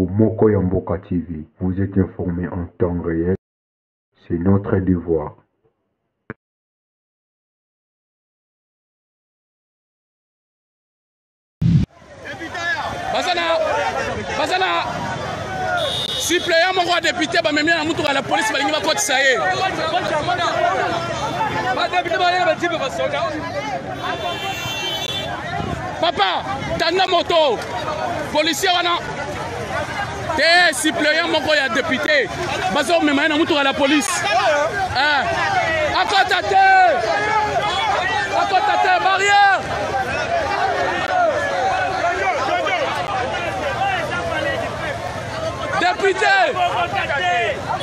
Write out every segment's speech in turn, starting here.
Bomoko Yamboka TV, vous êtes informés en temps réel, c'est notre devoir. Bazana suppléant mon roi député ba memia na mutu la police balingi ba koti saye papa tanda moto policier wana te suppléant mon roi député bazo memia na mutu la police akota te barrière. Député!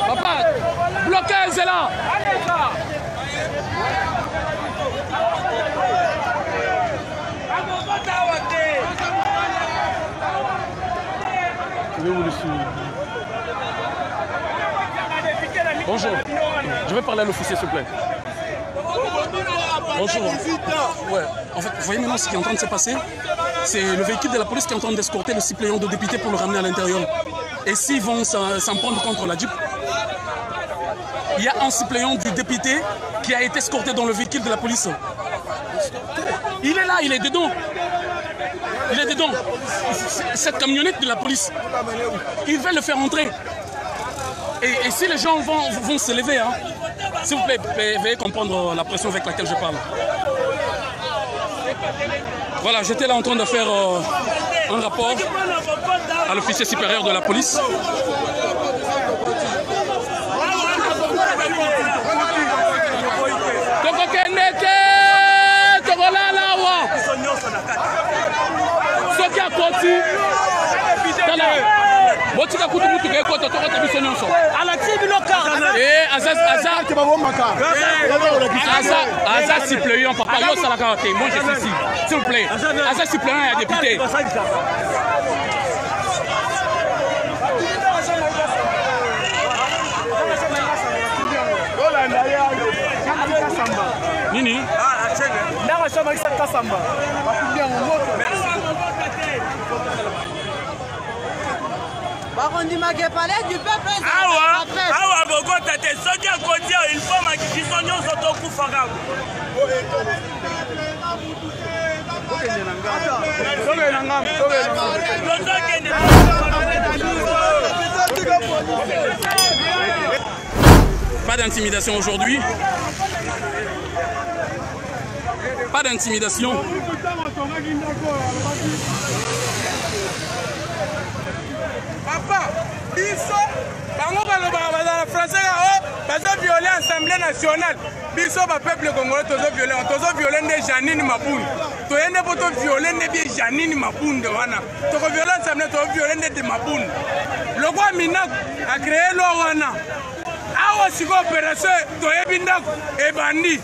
Papa, blocage est là! Bonjour, je vais parler à l'officier s'il vous plaît. Bonjour. Ouais, en fait, vous voyez maintenant ce qui est en train de se passer? C'est le véhicule de la police qui est en train d'escorter le suppléant de député pour le ramener à l'intérieur. Et s'ils vont s'en prendre contre la Jeep, il y a un suppléant du député qui a été escorté dans le véhicule de la police. Il est là, il est dedans. Il est dedans. Cette camionnette de la police, ils veulent le faire entrer. Et si les gens vont se lever, hein, s'il vous plaît, veuillez comprendre la pression avec laquelle je parle. Voilà, j'étais là en train de faire un rapport à l'officier supérieur de la police. Aza suppléant, papa, yo salaka te, moi je suis ici, s'il vous plaît. Aza suppléant et député. Nini? Awa bogota te soki akodia il faut makikiso nyonso tokufaka. Pas d'intimidation aujourd'hui. Pas d'intimidation. Papa, biso, bango balobaka la français bazo violer l'Assemblée nationale. Biso ba peuple congolais tozo violer ne Janine Mabunda. Toyende poto violer ne bien Janine Mabunda wana. Toko violer l'Assemblée, to violer ne de Mabunda. Le roi Minak a créé loi wana. Awa siko opération toyebi ndako e bandi.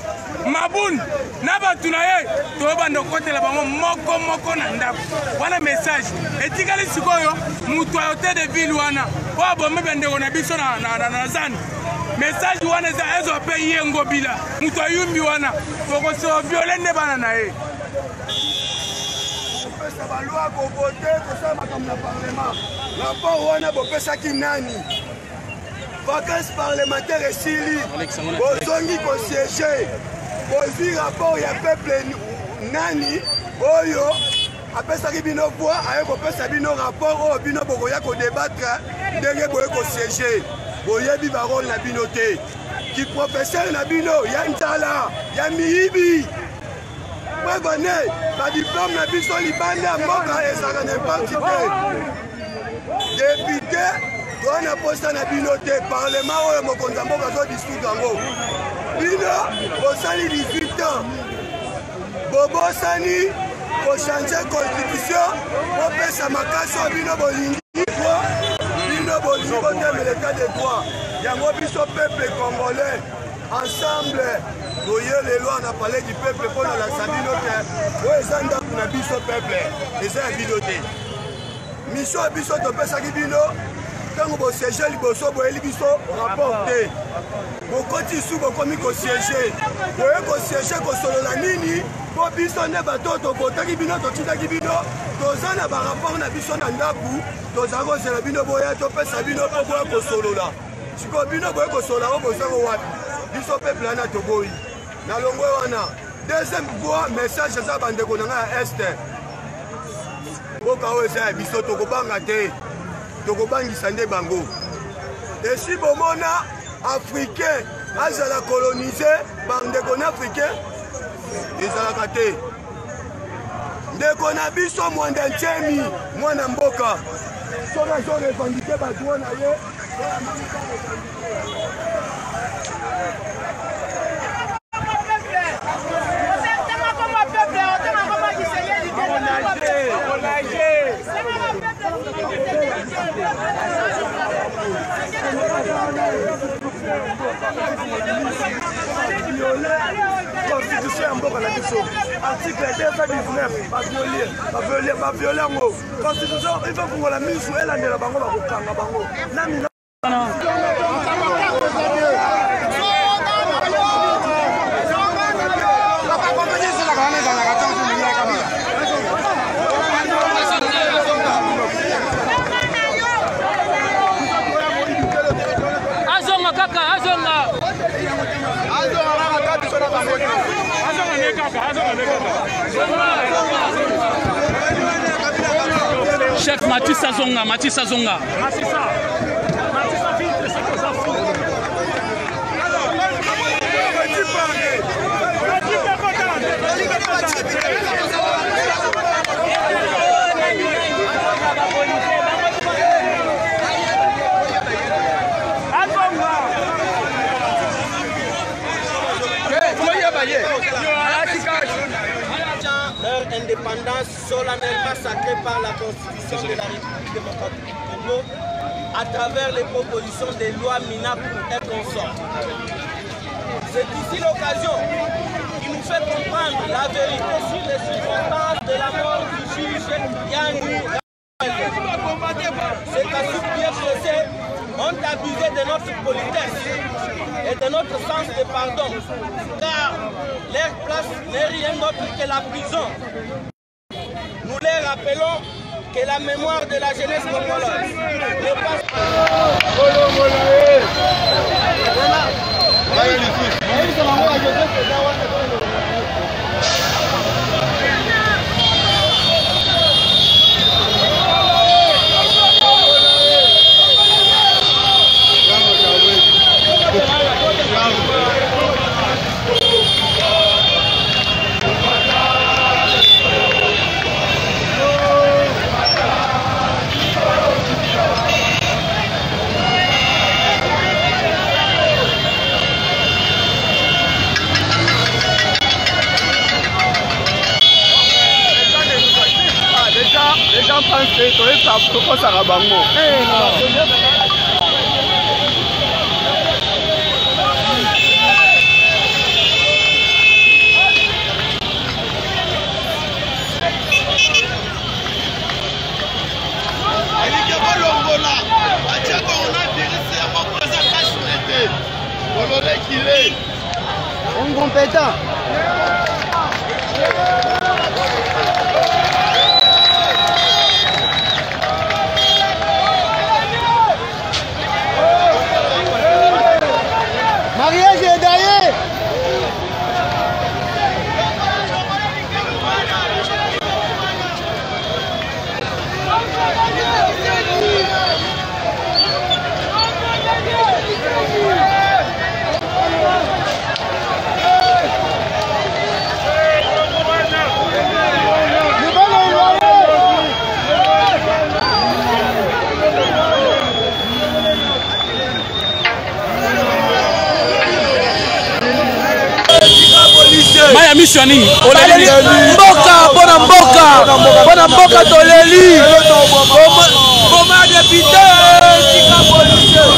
Mabunda na batu na ye toyebanda kokotela bango moko na ndako. Wana message etikali sikoyo mutu ya hôtel de ville wana oyo bombe bandeko na biso na zani message wana eza ezo mpe ye ngobila mutu ayumbi wana tokosewa viole nde bana na ye kopesa balwa kovote kosala makambo na parlement rapport wana bopesaki nani vacance parlementaire esili bozongi kosiege bozwi rapport ya peuple nani oyo apesaki bino voix aye kopesa bino rapport oyo bino bokoya kodebatre ndenge boye kosiege boyebi barole na bino te ki professeur na bino ya ntala ya miyibi prevene badiplome na biso libanda mboka ezalaka n'importe te député towana posta na bino te parlement oyo mokonzi ya mboka azodistrute yango bino bosali 18 ans bobosani changer constitution popesa makasi oyo bino bolingi boteme l'état de droit yango biso peuple congolais ensemble toye lelo na palais du peuple mpo na lakisa bino te oyo eza ndako na biso peuple eza ya bino te mission ya biso topesaki bino ntango bosiege liboso boyeli biso rapport te bokoti su bokomi kosiege boye kosiege kosolola nini po biso nde bato tobotaki bino totindaki bino toza na barapport na biso na ndaku tozala kozela bino boya topesa bino mpo boya kosolola sikoyo bino boye kosolola o bozango wapi biso peuple wana toboyi na longwe wana deuxième fois message eza bandeko na ngai ya este mboka oyo eza ya biso tokobanga te tokobangisa nde bango esi bomona africain azala colonise bandeko na africain ezalaka te ndeko na biso mwanda ntiemi mwana mboka soki azorevandike bato wana ye Constitution ya mboka na biso article 219 baviole yango constitution ifa fungola misu elandela bango bakokanga bango na mina azonga kaka azonga Chef Mathis Azonga, Mathis Azonga. Leur indépendance solennellement sacrée par la Constitution de la République démocratique du Congo à travers les propositions des lois Minaku et consorts. C'est ici l'occasion qui nous fait comprendre la vérité sur les circonstances de la mort du juge Yanni. Ces cassures bien chaussés ont abusé de notre politesse et de notre sens de pardon, car leur place n'est rien d'autre que la prison. Nous les rappelons que la mémoire de la jeunesse congolaise n'est pas... Les gens pensent que tu es pour ça à Bango. Un compétent. Mariage est derrière. Maya mission nini? Mboka, bona mboka toleli. Boma député, tika policier.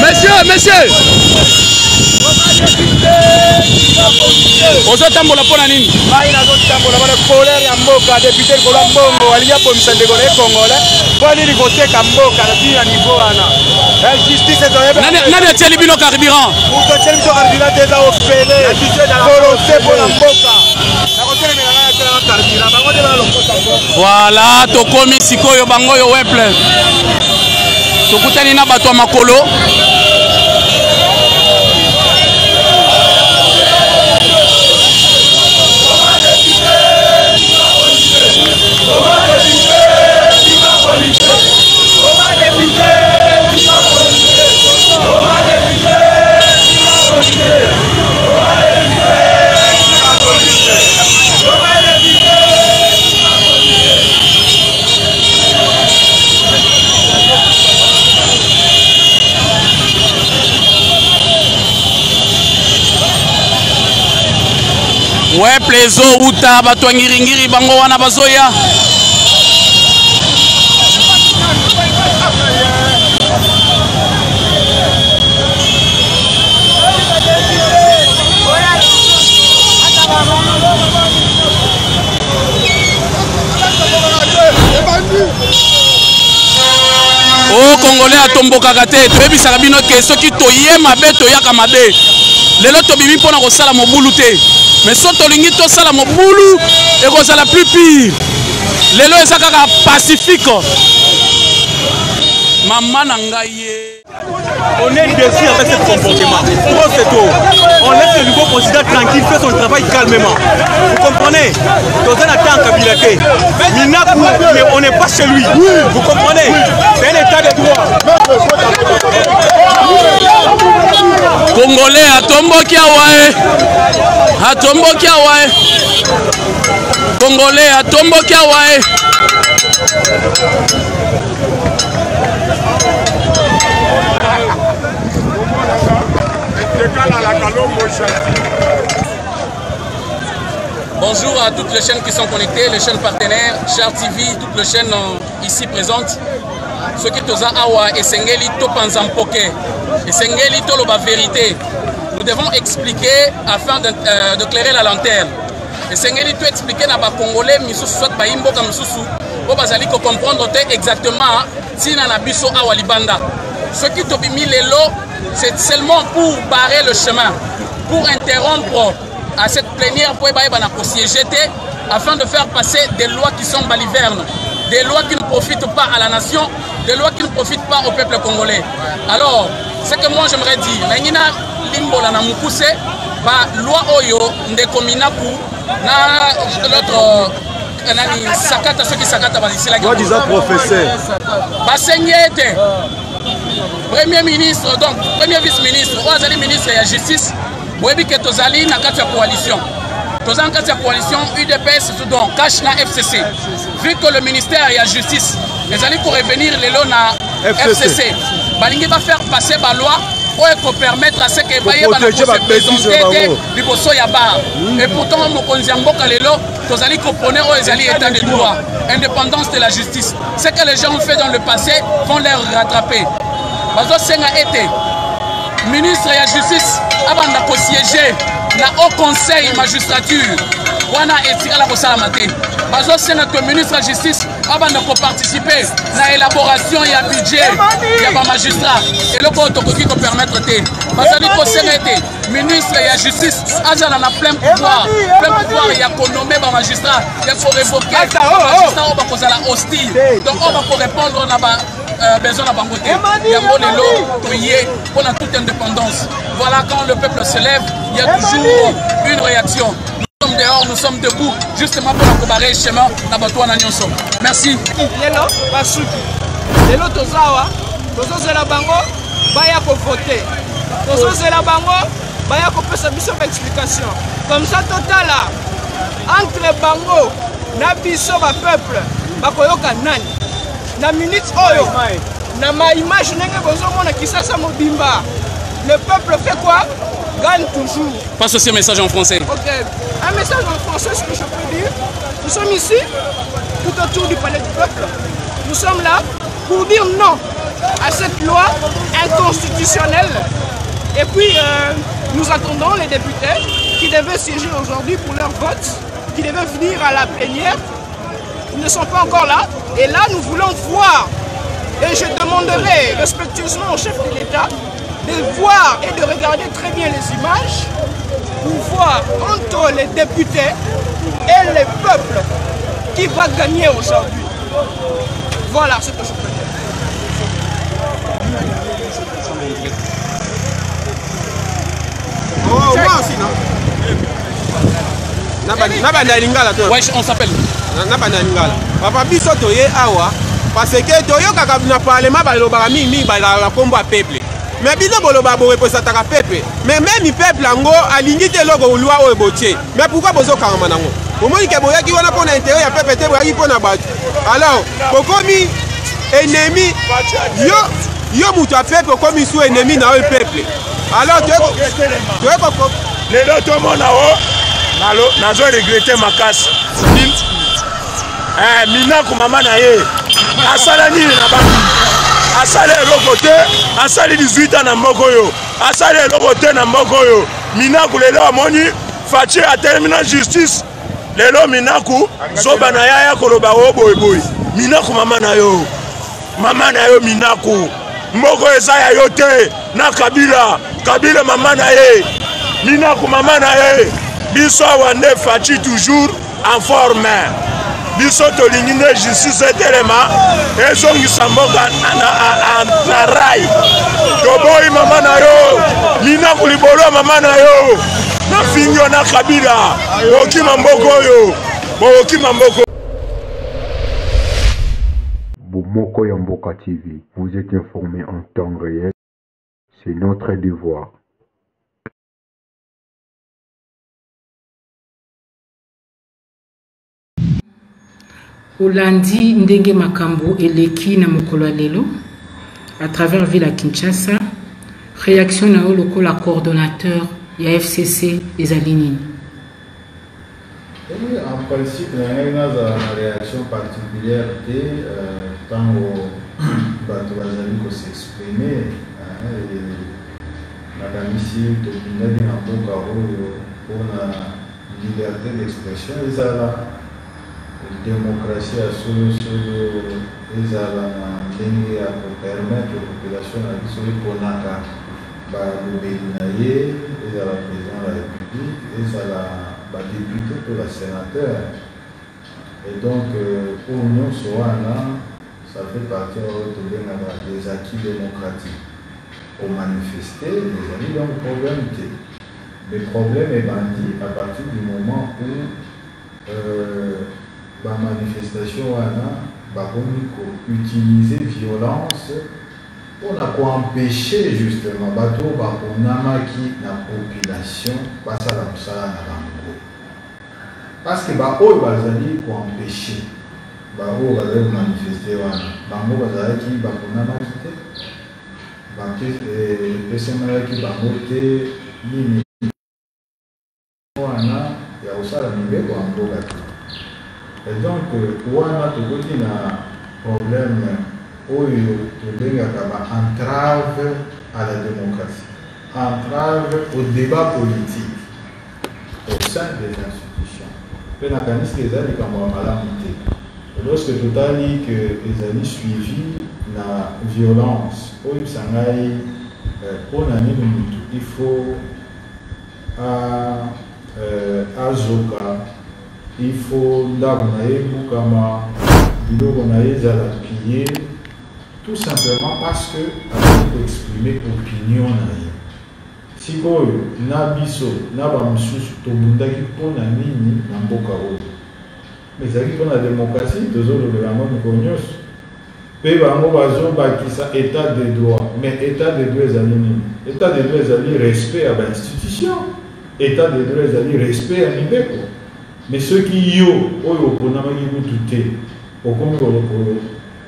Messieurs, messieurs. ozotambola mpona nini? Ngai nazotambola mpona colère ya mboka député likolo ya mbongo alingi abomisa ndeko na ye congolais mpo nini koteka mboka na bino ya niveau wana justice ezoyeba nani atieli bino carburant? moto atieli biso carburant te eza ofele volonté mpona mboka nakotelemela ngai atelanga carburant bango nde balokota mboka. Voilà, tokomi sikoyo bango oyo weple tokutani na bato ya makolo. Weple ezo uta bato ya ngiringiri bango wana bazoya. O Congolais atombokaka te toyebisaka bino ke soki toye mabe toyaka mabe. Lelo tobimi mpona kosala mobulu te. Mais so tolingi tosala mobulu ekozala plus pire. Lelo eza kaka pacifique. Maman na ngai ye. On est déçus avec ce comportement. Trop c'est tôt. On laisse le nouveau président tranquille faire son travail calmement. Vous comprenez? Dans un temps Kabila te. Minaku, mais on n'est pas chez lui. Vous comprenez? C'est un état de droit. Congolais atomboki awae. Atomboki awae. Congolais atomboki awae. Bonjour à toutes les chaînes qui sont connectées, les chaînes partenaires, Char TV, toutes les chaînes ici présentes. Ce qui toza awa esengeli to panzampoke, esengeli to loba vérité. Nous devons expliquer afin de clairer la lanterne. Esengeli to expliquer na ba Congolais misusu soit ba imboka misusu, po bazali ko comprendre exactement tina na biso awa libanda. Ce qui to bimi lelo, c'est seulement pour barrer le chemin, pour interrompre à cette plénière pour siéger afin de faire passer des lois qui sont balivernes, des lois qui ne profitent pas à la nation, des lois qui ne profitent pas au peuple congolais. Alors, ce que moi j'aimerais dire, limbola na mukuse ba loi oyo ndekominaku na l'autre nani sakata ceux qui sakata ici la Toi disant professeur basenyete premier ministre donc premier vice-ministre ou ministre de la justice webi que tozali na kati ya coalition tozali na kati ya coalition UDPS donc cash na FCC vu que le ministère de la justice ezali ko revenir lelo na FCC balingi va faire passer ba loi pour permettre à ce que baye bana se présenter liboso ya bar et pourtant mokonzi ya mboka lelo tozali kopone o ezali état de droit indépendance de la justice ce que les gens ont fait dans le passé vont les rattraper bazo senga été ministre de la justice abanda ko siéger na au conseil magistrature wana etikala kosala te bazo senga que ministre de la justice abanda ko participer na élaboration ya budget ya ba magistrat et le ko tokoki ko permettre te bazali ko senga te ministre de la justice azala na plein pouvoir ya ko nommer ba magistrat ya ko révoquer magistrat o ba kozala hostile donc on va ko répondre na ba besoin de bangoté. Il y a mon élo, prier pour la toute indépendance. Voilà, quand le peuple se lève, il y a toujours une réaction. Nous sommes dehors, nous sommes debout, justement pour accompagner le chemin d'Abatouan Nyonso. Merci. Lelo, Basuki. Lelo, Tozawa, Tozozela Bango, Baya pour voter. Tozozela Bango, Baya pour faire sa mission d'explication. Comme ça, total là, entre Bango, Nabiso, ma peuple, Bakoyoka Nani. Na minute oyo na ma image nenge bozomona Kisasa mobimba le peuple fait quoi? Gagne toujours. Passe aussi un message en français. Ok, un message en français, ce que je peux dire, nous sommes ici tout autour du palais du peuple, nous sommes là pour dire non à cette loi inconstitutionnelle et puis nous attendons les députés qui devaient siéger aujourd'hui pour leur vote, qui devaient venir à la plénière. Ils ne sont pas encore là. Et là, nous voulons voir, et je demanderai respectueusement au chef de l'État de voir et de regarder très bien les images pour voir entre les députés et le peuple qui va gagner aujourd'hui. Voilà ce que je peux dire. Oh, moi aussi, non? Ouais, on s'appelle. Papa biso toye awa parce que toyokaka na parlement balobaka mingi balaka kombo ya peuple. Mais bino boloba bo représentaka peuple. Mais même peuple yango alingi te loko loi oyo botie. Mais pourquoi bozokanga nango? Omoni ke boyaki wana pona intérêt ya peuple te boyaki pona bato. Alors, bokomi ennemi yo mutu a peuple komi sous ennemi na oyo peuple. Alors toyeko lelo tomona o nazo regretter makasi. Minaku mama na ye asala nini na bango asala eloko te asali 18 ans na moko yo asala eloko te na moko yo Minaku lelo amoni Fachi atermina justice lelo Minaku zoba na ya koloba o boy Minaku mama na yo Minaku moko eza ya yo te na Kabila mama na ye Minaku mama na ye biso wande Fachi toujours en forme biso tolingi nde justice etelema ezongisa mboka na rai toboyi mama na yo Minaku libolo mama na yo na fingo na Kabila bokima mboko oyo bokima mboko. Bomoko ya Mboka TV, vous êtes informés en temps réel, c'est notre devoir. Olandi ndenge makambo eleki na mokolo lelo à travers ville à Kinshasa, réaction na lokola coordonnateur ya FCC ezali nini? Oui, en principe, il y a une réaction particulière tant que Bazali s'exprimer. Madame ici, pour la liberté d'expression, ils ont la démocratie à ils ont la pour permettre aux populations de l'obéir, ils ont la président de la République, ils ont la député pour la sénateur. Et donc, pour nous, ça fait partie des acquis démocratiques. Pour manifester, les amis, donc, problème. Le problème est bandit à partir du moment où la manifestation va utiliser violence pour empêcher justement bateau qui la population passe à la salle parce que bateau va empêcher bateau va manifester bango va qui va qui va voter ni ya osala mibeko ya mboka te. Et donc wana tokoti na problème oyo tobengaka entrave à la démocratie, entrave au débat politique au sein des institutions. Mpe nakanisi ezali likambo ya malamu te. Lorsque totali que ezali suivi na violence oyo ebisa ngai mpona nini mutu il faut azoka, il faut ndako na ye bukama biloko na ye ezala piller, tout simplement parce que azali exprimer opinion na ye. Sikoyo na biso na bamosusu tobundaki mpona nini na mboka oyo ezalaki mpona démocratie tozolobela yango mikolo nyonso mpe bango bazobakisa état de droit. Mais état de droit ezali nini? État de droit ezali respect ya bainstitution, état de droit ezali respect ya mibeko. Mais soki yo oyo oponamaki kutu te okomi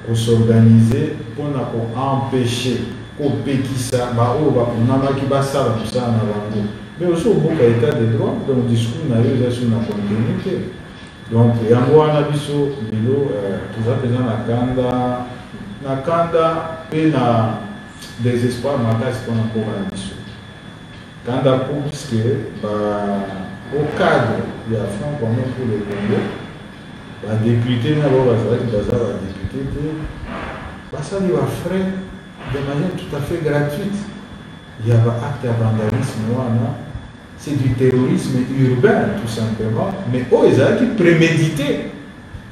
kosorganize mpona koempêche kopekisa baoyo baponamaki basala mosala na bango, mais oso oboka état de droit, donc discours na yo eza sur na contenu te. Donc yango wana biso bilo toza mpenza na kanda mpe na désespoir makasi mpona mboka na biso. quand on pousse que au cadre de la Front commun pour le Congo, les députés, ça lui a frais de manière tout à fait gratuite. Il y a un acte de vandalisme, c'est du terrorisme urbain tout simplement, mais eux ils ont prémédité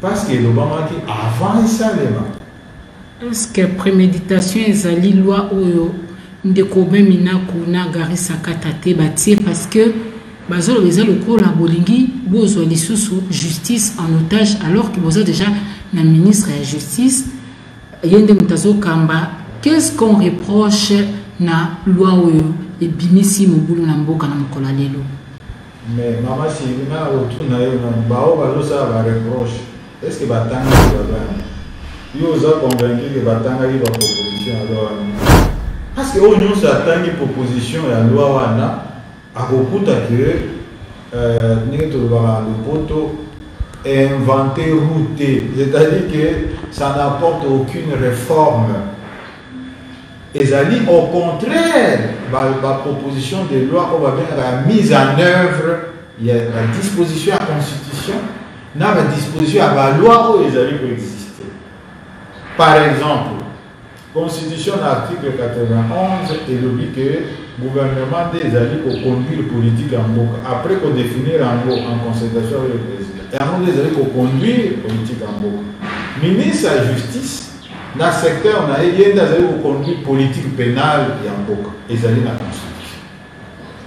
parce que l'Obama qui avant ça les est-ce que préméditation ezali loi oyo ndeko memina kuna gari sakatate batie parce que bazolo beza lokola bolingi bozwa lisusu justice en otage alors que vous êtes déjà na ministre de la justice yende mutazo kamba. Qu'est-ce qu'on reproche na loi oyo et bimisi mobulu na mboka na mkola lelo? Mais maman si na retour na yo na bao balosa ba reproche est-ce que batanga ba yo za convaincu que batanga yi ba proposition alors parce que on nous attend une proposition ya loi wana akokuta que ningeto ba le poto inventé routé, c'est-à-dire que ça n'apporte aucune réforme. Et ça dit au contraire, la proposition de loi, on va bien la mise en œuvre, il y a la disposition à la Constitution, la disposition à la loi où ils allaient exister. Par exemple, Constitution, l'article 91, et le dit que le gouvernement des alliés pour conduire politique en Boka, après qu'on définir en Boka, en concertation avec le président, et avant des alliés pour conduire politique en Boka. Ministre de la Justice, dans le secteur, on a eu des alliés pour conduire politique pénale et en Boka, et les alliés dans la Constitution.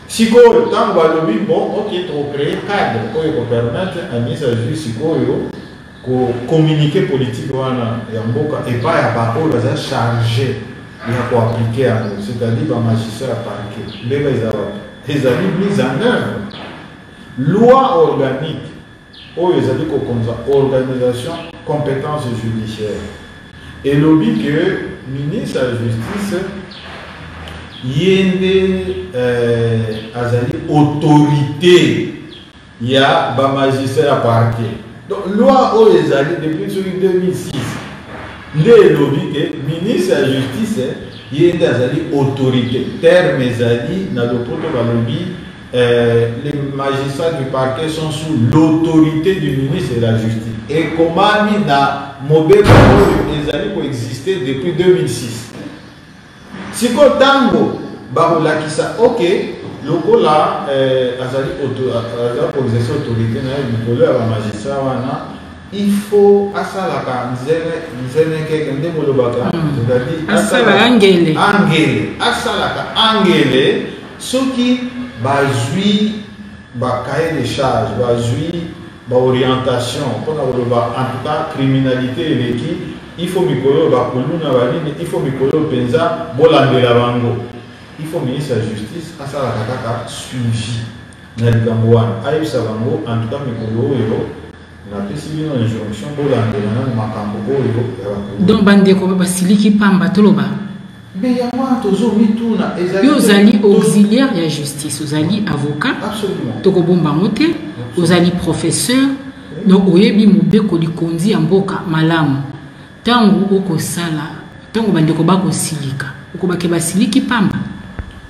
Si on a dit, bon, ok, on crée un cadre pour permettre à ministre de la Justice de communiquer politique et en Boka, et pas à Bako, ils ont chargé. Il y a pour appliquer à nous, c'est-à-dire le magistrat à parquet. Mais ils ont mis en œuvre loi organique, où ils ont dit qu'on a organisation, compétences judiciaires. Et le but que le ministre de la Justice, il y a une autorité, il y a un magistrat à parquet. Donc, loi où ils ont dit depuis 2006. Le lobby que le ministre de la Justice, il y a une autorité. Terme ezali, dans le protocole lobby, les magistrats du parquet sont sous l'autorité du ministre de la Justice. Et comment dans Mobile ezali pour exister depuis 2006. Si on tango, barola qui ça, ok, le là, azali pour exercer autorité, il y a un magistrat. Il faut asalaka nzene keke ndemo lobaka c'est-à-dire asalaka angele soki bazui ba cahier de charge bazui ba orientation pour na en tout cas criminalité eleki il faut mikolo ba kuluna balini il faut mikolo penza bolandela bango il faut ministre de la justice asalaka kaka suivi na likambo wana ayebisa bango en tout cas mikolo oyo. Donc bandeko basiliki pamba toloba ozali auxiliaire ya justice ozali avocat tokobomba mote ozali professeur donc oyebi mobeko likondi ya mboka malamu tangu okosala tangu bandeko bakosilika okobake basiliki pamba.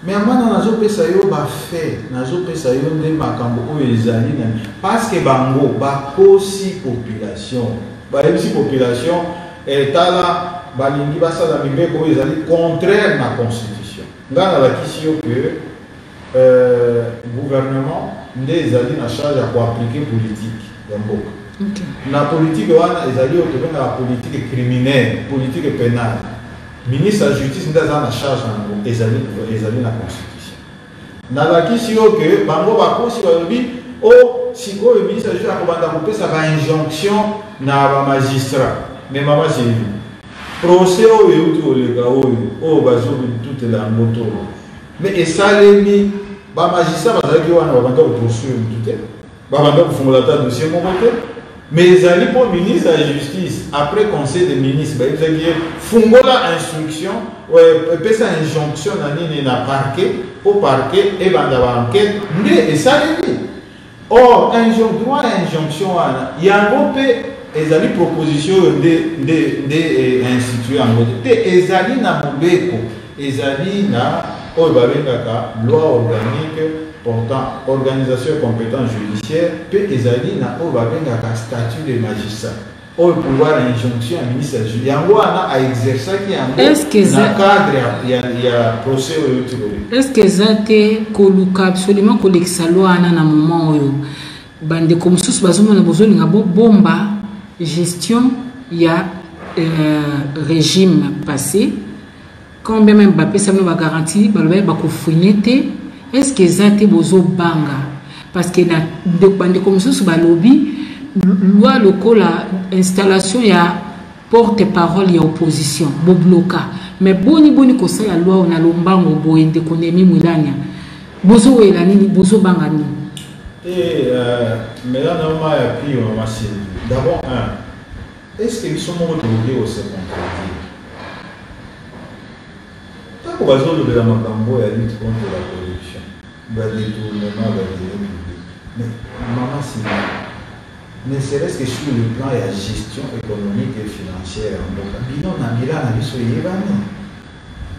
Mais amana nazo pesa yo ba fait nazo pesa yo nde makambo oyo ezali na parce que bango ba kosi population ba yebisi population etala balingi basala mibeko oyo ezali contraire na constitution ngana bakisi yo que gouvernement nde ezali na charge ya koappliquer politique ya mboka. Na politique wana ezali otobenga la politique criminelle politique pénale. Ministre de la Justice n'a pas charge en ezali na constitution. Na la question que bango ba kosi ba lobi o siko le ministre de la Justice a kobanda kopesa ba injonction na ba magistrat. Mais maman c'est procès o yutu le ga o bazo toute la moto. Mais esalemi ba magistrat bazaki wana ba banda poursuivre tout ba banda kofungola ta dossier mon côté. Mais ezali pour ministre de la Justice après conseil des ministres il y a fungola instruction pesa injonction na nini na parquet pour parquet et banda ba enquête mais esalemi or droit à injonction wana yango pe ezali proposition de instituer en mode te ezali na mobeko ezali na oyo babengaka loi organique portant organisation et compétence judiciaire mpe ezali na oyo babengaka statut de magistrat oyo pouvoir ya injonction ya ministre ya justice yango wana aexerçaki yango na cadre ya procès oyo tikoli. Est-ce que eza te koluka absolument kolekisa loi wana na moment oyo bandeko mosusu bazomona bozolinga bobomba gestion ya régime passé quand même bapesa bino bagarantie balobai bakofwine te. Est-ce que eza te bozobanga parce que na bandeko mosusu balobi loi lokola installation ya porte-parole ya opposition bobloka mais boni kosala loi on a lombango boende konemi mwilanya bozo wela nini bozo banga nini mais là normalement ya pire ma Sylvie. D'abord est-ce que ils sont retrouvés au second tant que bazo le la makambo ya lutte contre la corruption ba détournement ba public mais maman Sylvie, ne serait-ce que sur le plan de la gestion économique et financière en Boka. Bino na mila na biso yebani.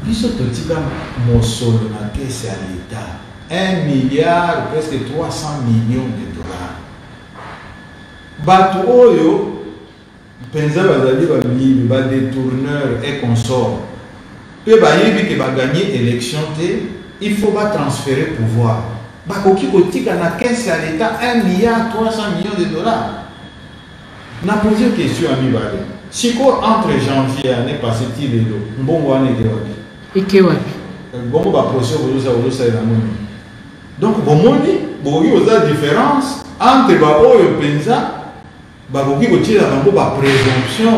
Biso totika mosolo na caisse à l'État. 1 milliard, presque 300 millions de dollars. Bato oyo, penza bazali ba mibi, ba détourneur et consort. Pe ba yebi ke ba gagner élection te, il faut ba transférer pouvoir. Bakoki kotika na caisse à l'État 1 milliard 300 millions de dollars. Na posé une question à Mibale. Si entre janvier l'année passée, Mbongo a été wapi. Mbongo va procéder au procès de la monnaie. Donc, il y a une différence entre Baoyo Penza, Baboki Kotier la présomption,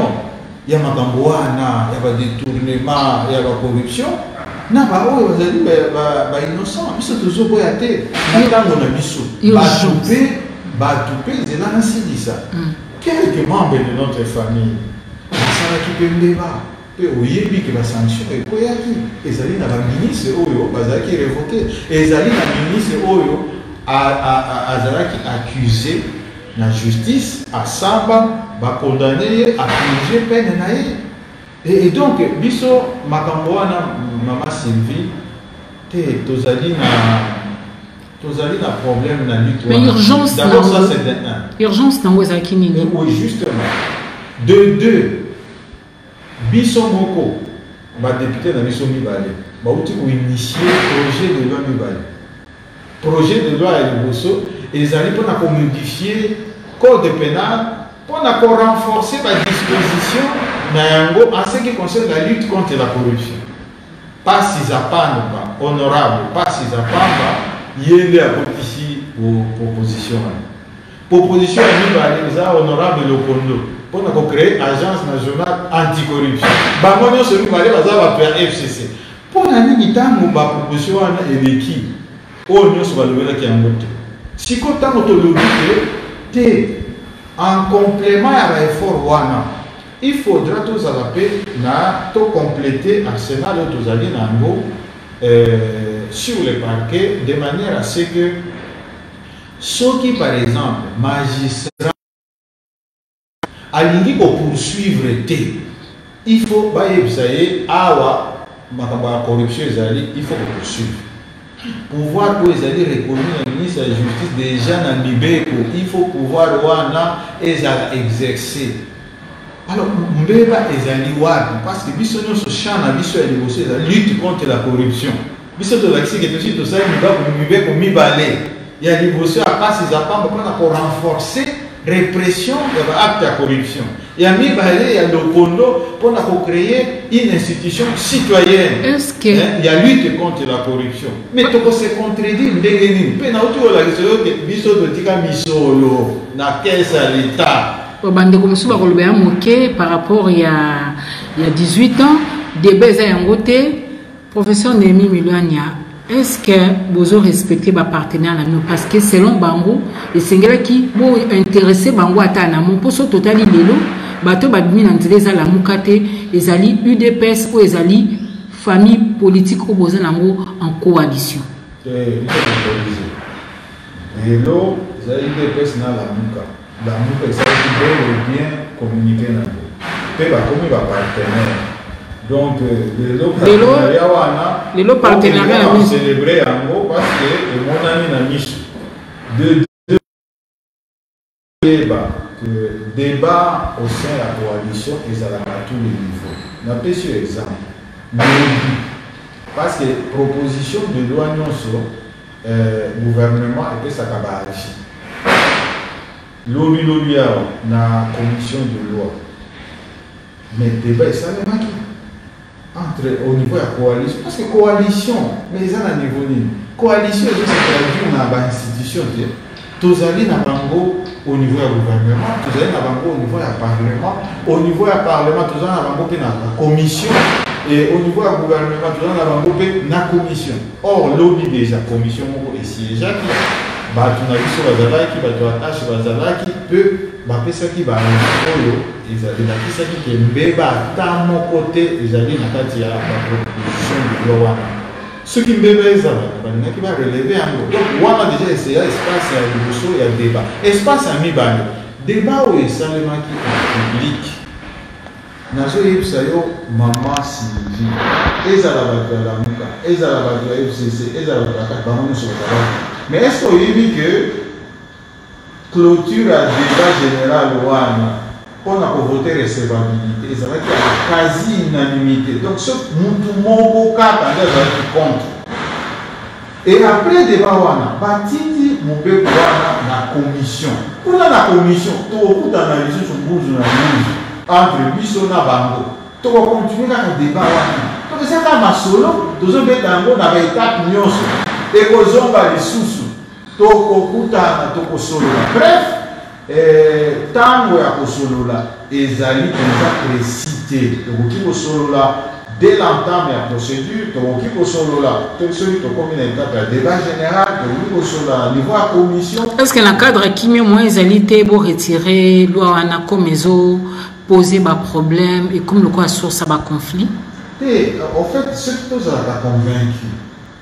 il y a Makamboana, il y a détournement, il y a corruption. Na Baoyo va innocent. Ils sont toujours boyatés. Maintenant, on a mis Batoupé, ils ont ainsi dit ça. Quelques membres de notre famille, ils sont débat. Et oui, il y a des sanctions. Et il y a des ministres qui révoqué. Et il y a des ministres qui accusé la justice à Samba, condamné, accusé, peine. Et donc, biso Makamboana, Maman Sylvie, tozali na problème na lutte. Mais urgence. D'abord, ça c'est un. Urgence dans vos acquis. Oui, justement. De deux, biso moko, ma député na biso Mibale, ba outi ko initier projet de loi Mibale. Projet de loi à Liboso, et ils allaient pour modifier code pénal, pour renforcer la disposition en ce qui concerne la lutte contre la corruption. Pas si ça pas honorable, pas si ça pas, il y a ici pour proposition. Proposition est honorable le Kondo pour créer agence nationale anticorruption. Bangonio celui qui va faire FCC. Pour la ligne de la proposition est l'équipe. On ne se va lever qui est en côté. Si quand on en complément à l'effort WANA, il faudra tous adapter na to compléter arsenal tous alliés nango sur les parquets de manière à ce que ceux qui par exemple magistrats alingi pour poursuivre il faut baïbsaye awa makamba corruption il faut poursuivre. Pouvoir pour les alliés reconnu le ministre de la Justice déjà dans Libeko, il faut pouvoir exercer. Alors, mbeba ezali wapi parce que biso nyonso chana biso ya liboso ezali lutte contre la corruption. Biso to lakisi que tout to ça mibeko mibale ya liboso a passe za pamba pour renforcer répression de l'acte de corruption. Ya mibale ya lokondo pour créer une institution citoyenne. Est-ce que il y a lutte contre la corruption. Mais to se contredire ndenge nini pe na utu la que biso to tika misolo na caisse à l'état. Bandeko musuba kolobea moke par rapport il y a 18 ans débat za yangote professeur Némi Milwania. Est-ce que vous respectez vos partenaires parce que selon Bango les singles qui vont intéresser Bango à mon poste total lelo bato badmi na nzela la mukate ezali UDPS ou ezali famille politique au besoin en coalition. Lelo ezali UDPS na la muka. La muka ezali bien communiquer na bo. Pe ba komi ba partenaire Donc, les partenariats ont célébré en gros parce que mon ami n'a mis deux débats au sein de la coalition et ça à tous les niveaux. On a pris sur exemple. Parce que proposition de loi non sur gouvernement et que ça va agir. Lobby na commission de loi. Mais débat ça les maquis. Entre au niveau de la coalition. Parce que coalition, mais ils ont un niveau de coalition, c'est traduit dans l'institution. Tous allés dans Bango au niveau du gouvernement, tous allés dans Bango au niveau du parlement, au niveau du parlement, tous allés dans Bango dans la commission, et au niveau du gouvernement, tous allés dans Bango dans la commission. Or, lobby déjà, commission et siège, bah, tu as vu sur Bazalaki, bah, tu attaches Bazalaki, peut, bah, ça qui va ils allaient dans qui ça qui est mbeba, dans mon côté, ils allaient dans la proposition de loi. Ce qui me fait ça, qui va relever un mot. Donc, on a déjà essayé espace à l'évolution et à débat. Espace à mi-bagne. Débat où est seulement qui est public. Nazo Yipsayo, Maman Sylvie. Ezalabatu à la Mouka, Ezalabatu à FCC, Ezalabatu à Kakamon sur le travail. Mais est-ce qu'on y dit que clôture à débat général on a voté recevabilité, ça va être quasi unanimité. Donc ce mon cas contre. Et après débat wana, batiti mon peuple na commission. Pour la commission, tout analyser sur bouge na bouge entre biso na bango. To continuer à débat wana. Donc c'est un solo, tous on met dango na étape nyonso. Et kozomba les sous. To kokuta to kosolo. Bref, tango ya kosolola ezali déjà précité tokoki kosolola dès l'entame ya procédure tokoki kosolola soki tokomi na étape ya débat général tokoki kosolola niveau ya commission. Est-ce que na cadre kimi moi ezali te bo retirer loi wana comme ezo poser ba problème et comme le quoi source ba conflit? En fait ceux qui tozalaka convaincus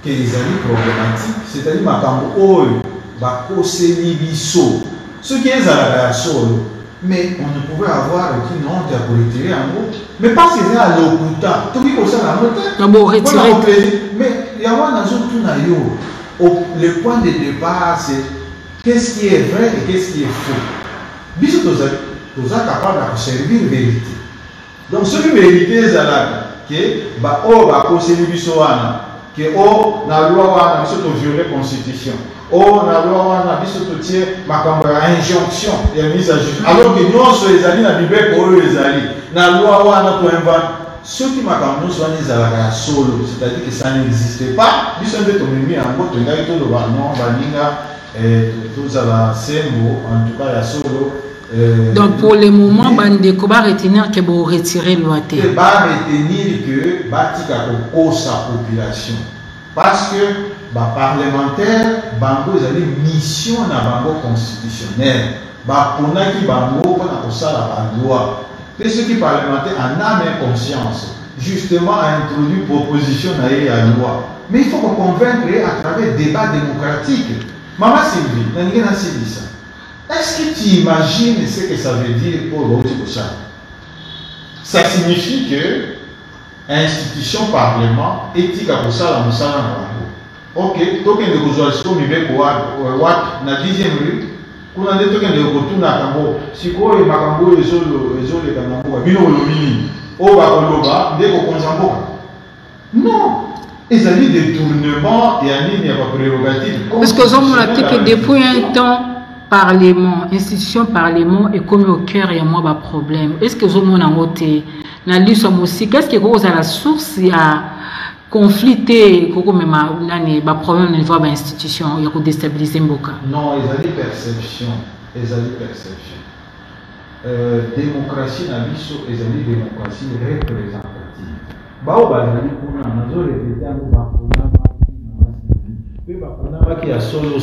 que ezali problématique c'est-à-dire makambo oyo bakoseli biso ce qui est à la solo, mais on ne pouvait avoir aucune honte à retirer en gros. Mais parce que c'est à l'okuta, tout le monde a retirer. Mais il y a un tout le point de départ, c'est qu'est-ce qui est vrai et qu'est-ce qui est faux. Bisous, tous sont capables de servir la vérité. Donc, ce qui est vérité, c'est que la loi a violé la constitution. Oh, la loi a dit injonction et mise à justice. Alors que nous sommes les alliés, la Bible pour eux les alliés. La loi a ceux qui m'ont sont les alliés solo, c'est-à-dire que ça n'existe pas. Nous sommes des tombés en gros, non, tout à la sembo, en tout cas, la solo. Donc pour le moment, Bandeko va retenir que vous retirez le loi. Il va retenir que Batika sa population. Parce que parlementaire, Bango a une mission dans Bango constitutionnelle. On a qui Bango pour la loi. Et ceux qui parlementaires en âme et conscience, justement, a introduit proposition à la loi. Mais il faut qu'on convaincre à travers débat démocratique. Maman Sylvie, on a dit ça. Est-ce que tu imagines ce que ça veut dire pour l'autre ça? Ça signifie que institution parlement éthique à ça la musala na bango. Ok, token de kozwalisko mibeko wapi na 10e rue kuna nde token de kotuna kambo sikoyo makambo ezole kanambo bino olobini o bakoloba nde kokonza mboka. Non, ezali détournement et anime ya ba prérogative. Parce que on a dit que depuis un temps Parlement, institution Parlement est comme au cœur et moi bas problème. Est-ce que vous avez noté na lissom aussi qu'est-ce qui cause à la source à confliter comment même nani bas problème au niveau de l'institution il y a déstabiliser mboka? Non, ils ont des perceptions, démocratie na biso, ils ont des démocratie représentative. Bao bazali kuna nazo répéter ngo bakuna pe bakuna qui a solo.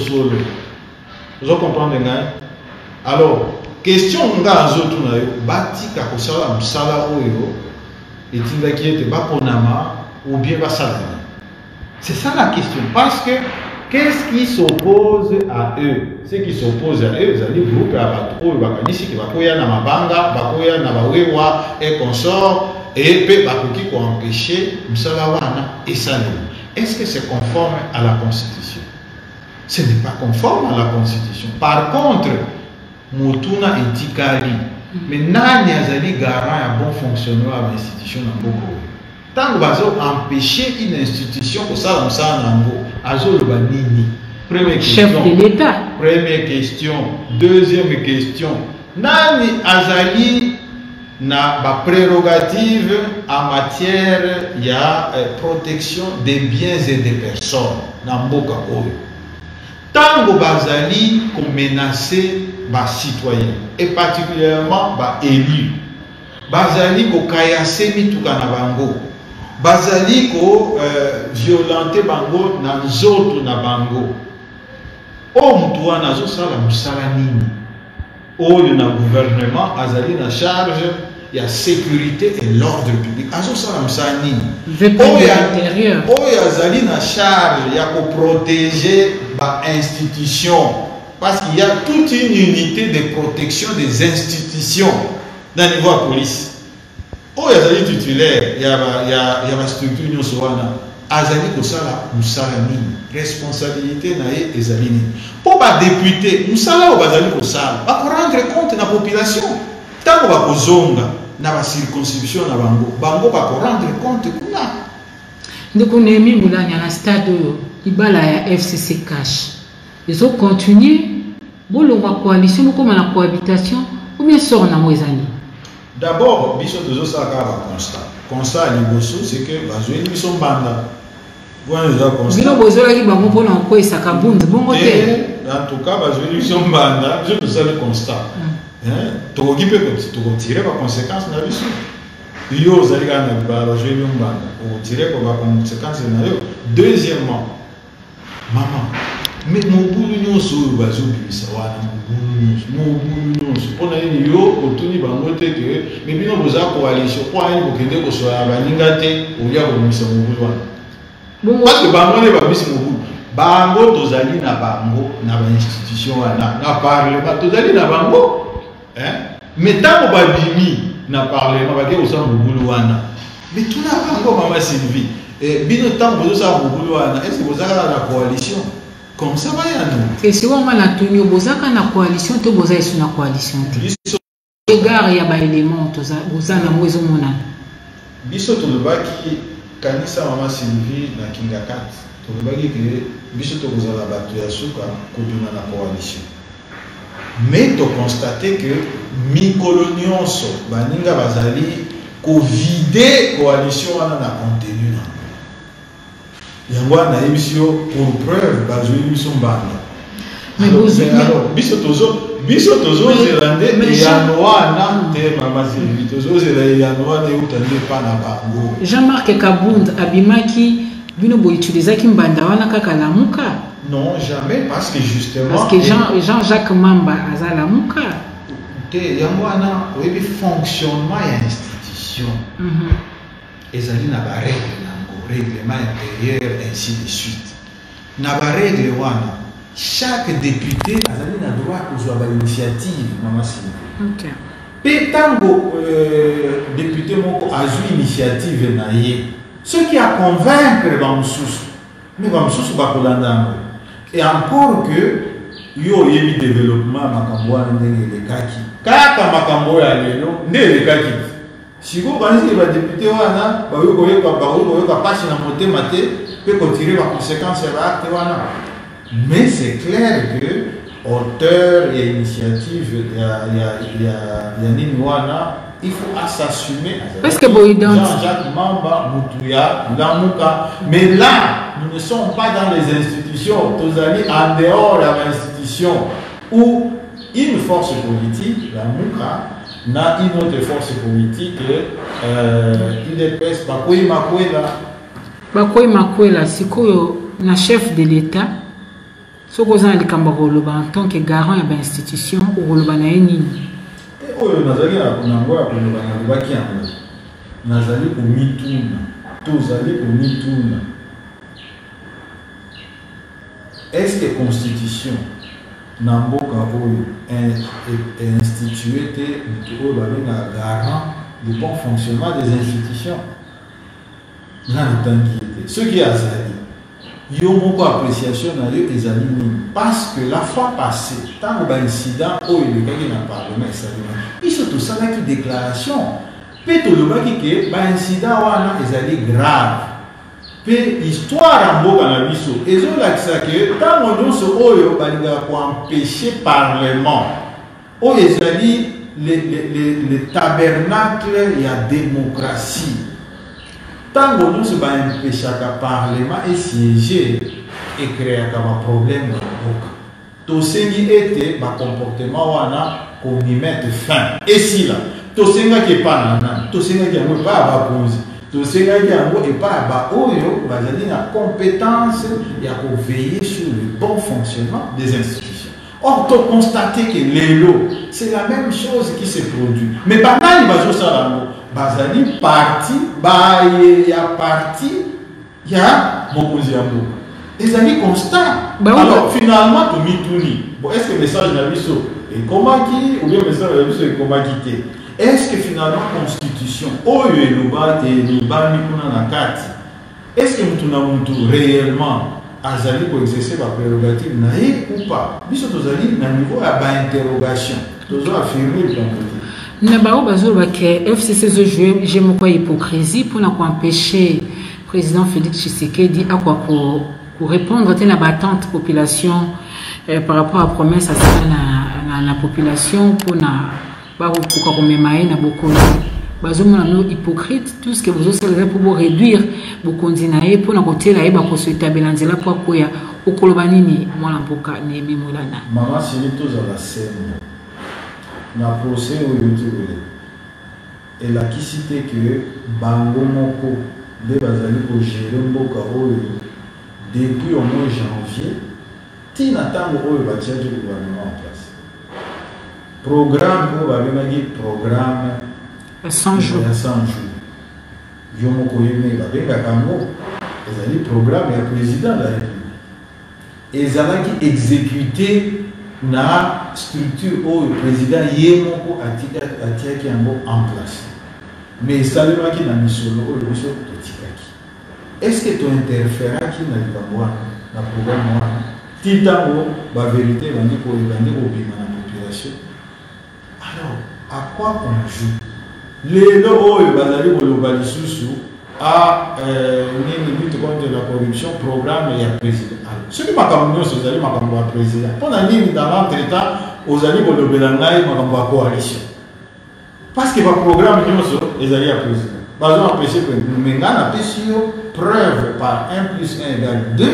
Vous comprenez? Alors, question nga azotu na yo batika kosala musala oyo etindaki ete baponama ou bien basalani. C'est ça la question. Parce que qu'est-ce qui s'oppose à eux? Ce qui s'oppose à eux, c'est le groupe à bato oyo bakanisi ki bakoya na mabanga, bakoya na bawewa et consort et peut empêcher et ça. Est-ce que c'est conforme à la Constitution? Ce n'est pas conforme à la Constitution. Par contre, Motuna et Tikari, mais nani azali garant à bon fonctionnement à l'institution Namboko. Tant que vous empêcher une institution pour ça dans ça Nambo, azo le banini. Première question. Chef de l'État. Première question. Deuxième question. Nani azali na ba prérogative en matière ya protection des biens et des personnes Namboka oyo. Tant que bazali qu'on menacer bas citoyens et particulièrement bas élus, bazali ko kayase mituka na bango, bazali ko violenter bango na nzoto na bango. O mtu wana zo sala musala nini? Oyo na gouvernement azali na charge ya sécurité et l'ordre public. Azo sala musala nini? Oyo azali na charge ya ko protéger ba institution. Parce qu'il y a toute une unité de protection des institutions dans le niveau de la police. Oh, il y a des titulaires, il y a la structure de l'Union. Azali Kosala, Moussalani, responsabilité naïe et Zalini. Pour les députés, Moussala ou Bazali Kosala, va rendre compte de la population. Tant qu'on va kozonga, na la circonscription na bango, bango va rendre compte de ça. Donc on est mis dans le stade Ibala FCC cash. Ils ont continué. Bon, la coalition, comme la cohabitation, ou bien sort dans les années. D'abord, biso tozo saka ba constat. Constat à Liboso, c'est que bazoué biso banda. Voilà déjà constat. Bino bozola ki bango pona ko esaka bunde bon côté. En tout cas, bazoué biso banda, biso tozo le constat. To gipe ko to tirer ba conséquences na biso. Yo zalika na ba bazoué biso banda. O tirer ko ba conséquences na yo. Deuxièmement, maman, mais mon boulot nous sur bazou bimisa wana mon boulot nous on a une yo otuni bangote que mais bino boza coalition kwa ni bokende ko so baninga te o ya ko bimisa mon boulot wana parce que bango ne ba bimisa mon boulot bango tozali na bango na ba institution wana na parlement tozali na bango mais tant ba bimi na parlement ba ke o sa mon boulot wana mais tout na bango mama Sylvie bino tant bozo sa mon boulot wana est-ce que boza la coalition? Comme ça va y aller. Et si on a la tenue, vous avez une coalition, vous avez une coalition. Égard, il y a des éléments, vous avez une maison. Biso to le baki kanisa mama Sylvie na Kingakat. To le baki que biso to vous avez battu à souka kobina na coalition. Mais to constater que mikolonionso baninga bazali ko vider coalition wana na contenu. Yangwa na émission pour preuve bazoué émission banda. Alors biso tozo zélandais et yanoa na te mama Sylvie tozo zélandais yanoa ne utande pa na bango. Jean-Marc Kabund abimaki bino bo utilisaki mbanda wana kaka lamuka? Non, jamais parce que justement parce que Jean-Jacques Mamba azala muka. Te yangwa na webi fonctionnement ya institution. Ezali na ba règlement intérieur, ainsi de suite. Na ba règle wana, chaque député a le droit de avoir l'initiative, maman Sylvie. Ok. Pétango député moko a eu initiative na ye. Ce qui a convaincre Bamsous, mais Bamsous ba kolanda. Et encore que yo yebi développement makambo ndenge le kaki. Kaka makambo ya lelo ndenge le kaki. Si vous pensez que les députés ont passé dans le motema peut tirer les conséquences de l'acte. Mais c'est clair que auteur et initiative, il faut s'assumer. Parce que Jean-Jacques Mamba, Moutouya, Lamouka. Mais là, nous ne sommes pas dans les institutions, tous amis en dehors de l'institution où une force politique, la Mouka, na une autre force politique, UDPS, Bakoui Makwela, c'est le chef de l'État. Ce que vous avez dit en tant que garant de l'institution, ou le banani. Est-ce que la Constitution Namboka est instituée garant le bon fonctionnement des institutions. Ce qui a dit, il y a beaucoup d'appréciation dans les parce que la fois passée, tant qu'il y a un incident où il y a un parlement, il y a tout ça qui déclaration. Peut-être qu'il y a un incident où grave. Puis histoire en boka na biso ezolakisa ke ntango nyonso oyo balinga koempêcher parlement oyo ezali le tabernacle ya démocratie ntango nyonso baempêchaka parlement esiéger ekreaka baproblème na boka tosengi ete bacomportement wana komi mette fin esila tosengaki epa na nani tosengaki yango epa ya bakonzi tosengaki yango epa ya baoyo bazali na compétence ya koveiller sur le bon fonctionnement des institutions. Or, tu constates que l'élo, c'est la même chose qui se produit. Mais banani bazosala yango bazali parti ya parti ya mokonzi ya mboka ezali constant. Alors finalement tomituni bon, est-ce que le message na biso ekomaki ou bien le message na biso ekomaki te? Est-ce que finalement la constitution, est-ce que nous réellement azali pour exercer la prérogative ou pas? Biso tozali na niveau à interrogation, tozo affirmer le côté. Nabao bazoba que FCC zo jouer j'aime quoi hypocrisie pour empêcher président Félix Tshisekedi à quoi pour répondre à la battante population par rapport à la promesse à la population pour hypocrite tout ce que vous avez pour réduire pour maman c'est tous à la scène na procès et la qui cité que bango moko de bazali pour gérer mboka depuis au mois de janvier tina tango oyo batia du gouvernement en place programme programme 100 jours. 100 jours. Je me connais le programme du président de la République. Et ils ont exécuté la structure où le président Yemoko a tiré en place. Mais ça veut dire qu'il y a une mission est-ce que tu interfères qui n'a pas moi dans le programme Titango, la vérité, on dit pour la population. Alors, à quoi on joue? Les lois à une lutte contre la corruption, programme et le président. Ce qui m'a dit, c'est que le président. Pendant dans l'entretemps, aux alliés pour le Bélangaï, ma coalition. Parce que le programme, les alliés à président. Par exemple, empêcher que nous avons preuve par 1 plus 1 égale 2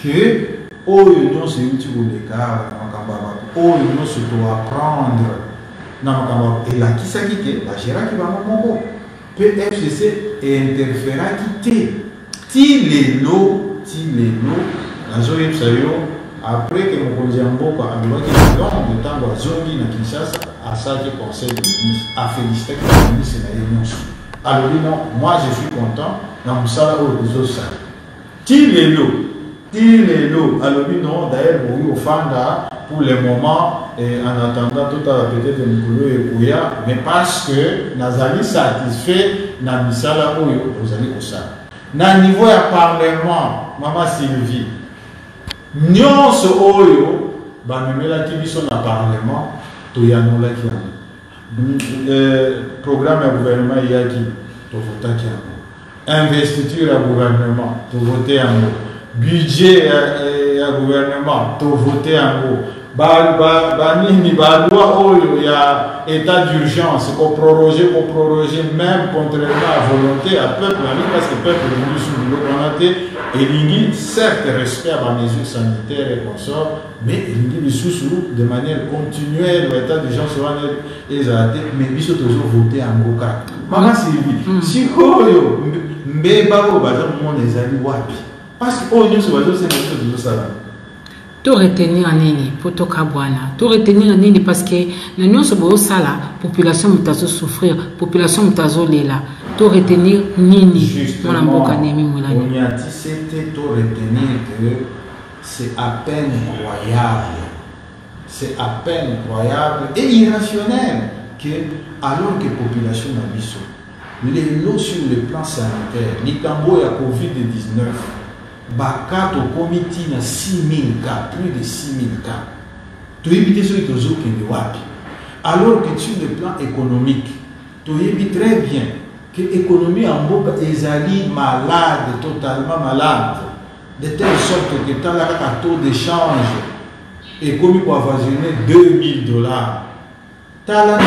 que nous c'est utile pour l'écart, nous se doit prendre. Et là, qui s'est quitté? La Gérard qui va m'en PFCC et interféra quitté. Les lots, la zone après que mon conseiller en Boka a bloqué le long de temps à Zongi na Kinshasa, à ça que le conseil de ministre a félicité que le ministre n'a réunion. Alors, non, moi je suis content, dans mon salaire au réseau ça. Les lots, alors non, d'ailleurs, oui, au Fanda, pour le moment, et en attendant tout à peut-être Nicolas et Kouya, mais parce que Nazali satisfait Namisala ou vous allez au ça. Dans le niveau du Parlement, Maman Sylvie, nous sommes qui sont dans le Parlement, tout y a nous là qui a programme du gouvernement il y a qui tout voter qui a investiture du gouvernement tout voter en haut budget du gouvernement tout voter en haut il y a état d'urgence pour proroger même contrairement à la volonté à peuple parce que le peuple est venu sous le gouvernement et il certes respect à la mesure sanitaire et consorts mais il sous de manière continuelle l'état d'urgence et mais il faut toujours voter en Goka. Maman Sylvie, si Koyo Mbeba les amis wapi parce que nous sommes tous ça. Tout retenir en nini pour tout kabwana tout retenir en nini parce que nous sommes ça la population mutazo souffrir population mutazo lela tout retenir nini mon amboka nemi mulani on y a dit c'était tout retenir que c'est à peine croyable et irrationnel que alors que la population n'a biso, les lots sur le plan sanitaire, Nikambo et la COVID-19, Baka au comité na 6 000 cas, plus de 6 000 cas. Tu évites ce que tu as. Alors que sur le plan économique, tu évites très bien que l'économie en Boka est malade, totalement malade, de telle sorte que tu as un taux d'échange et comme pour avoisiner $2 000. Tu as la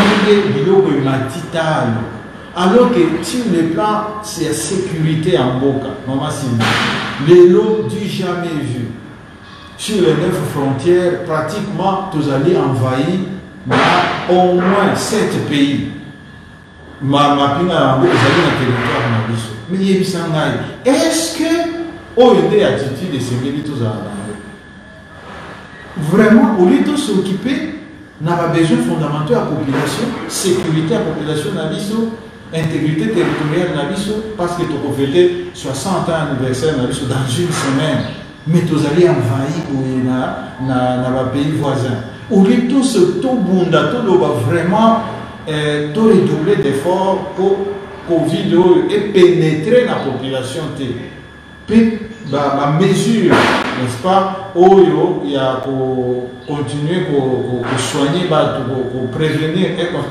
alors que sur le plan, c'est la sécurité en Boka, maman Sylvie. Les lots du jamais vu. Sur les 9 frontières, pratiquement, tous allez envahir au moins 7 pays. Ma pina vous allez dans le territoire. Mais il y a est-ce que on a des attitudes de ces militaires vraiment, au lieu de s'occuper, n'a pas besoin fondamental à la population, sécurité à la population, intégrité territoriale, parce que tu as fêté 60 ans anniversaire dans une semaine, mais tu allez envahir dans les pays voisins. Au lieu de tout ce bunda, tu dois vraiment redoubler d'efforts pour Covid et pénétrer la population. Puis, ma mesure, n'est-ce pas, il y a pour continuer, pour soigner, pour prévenir et pour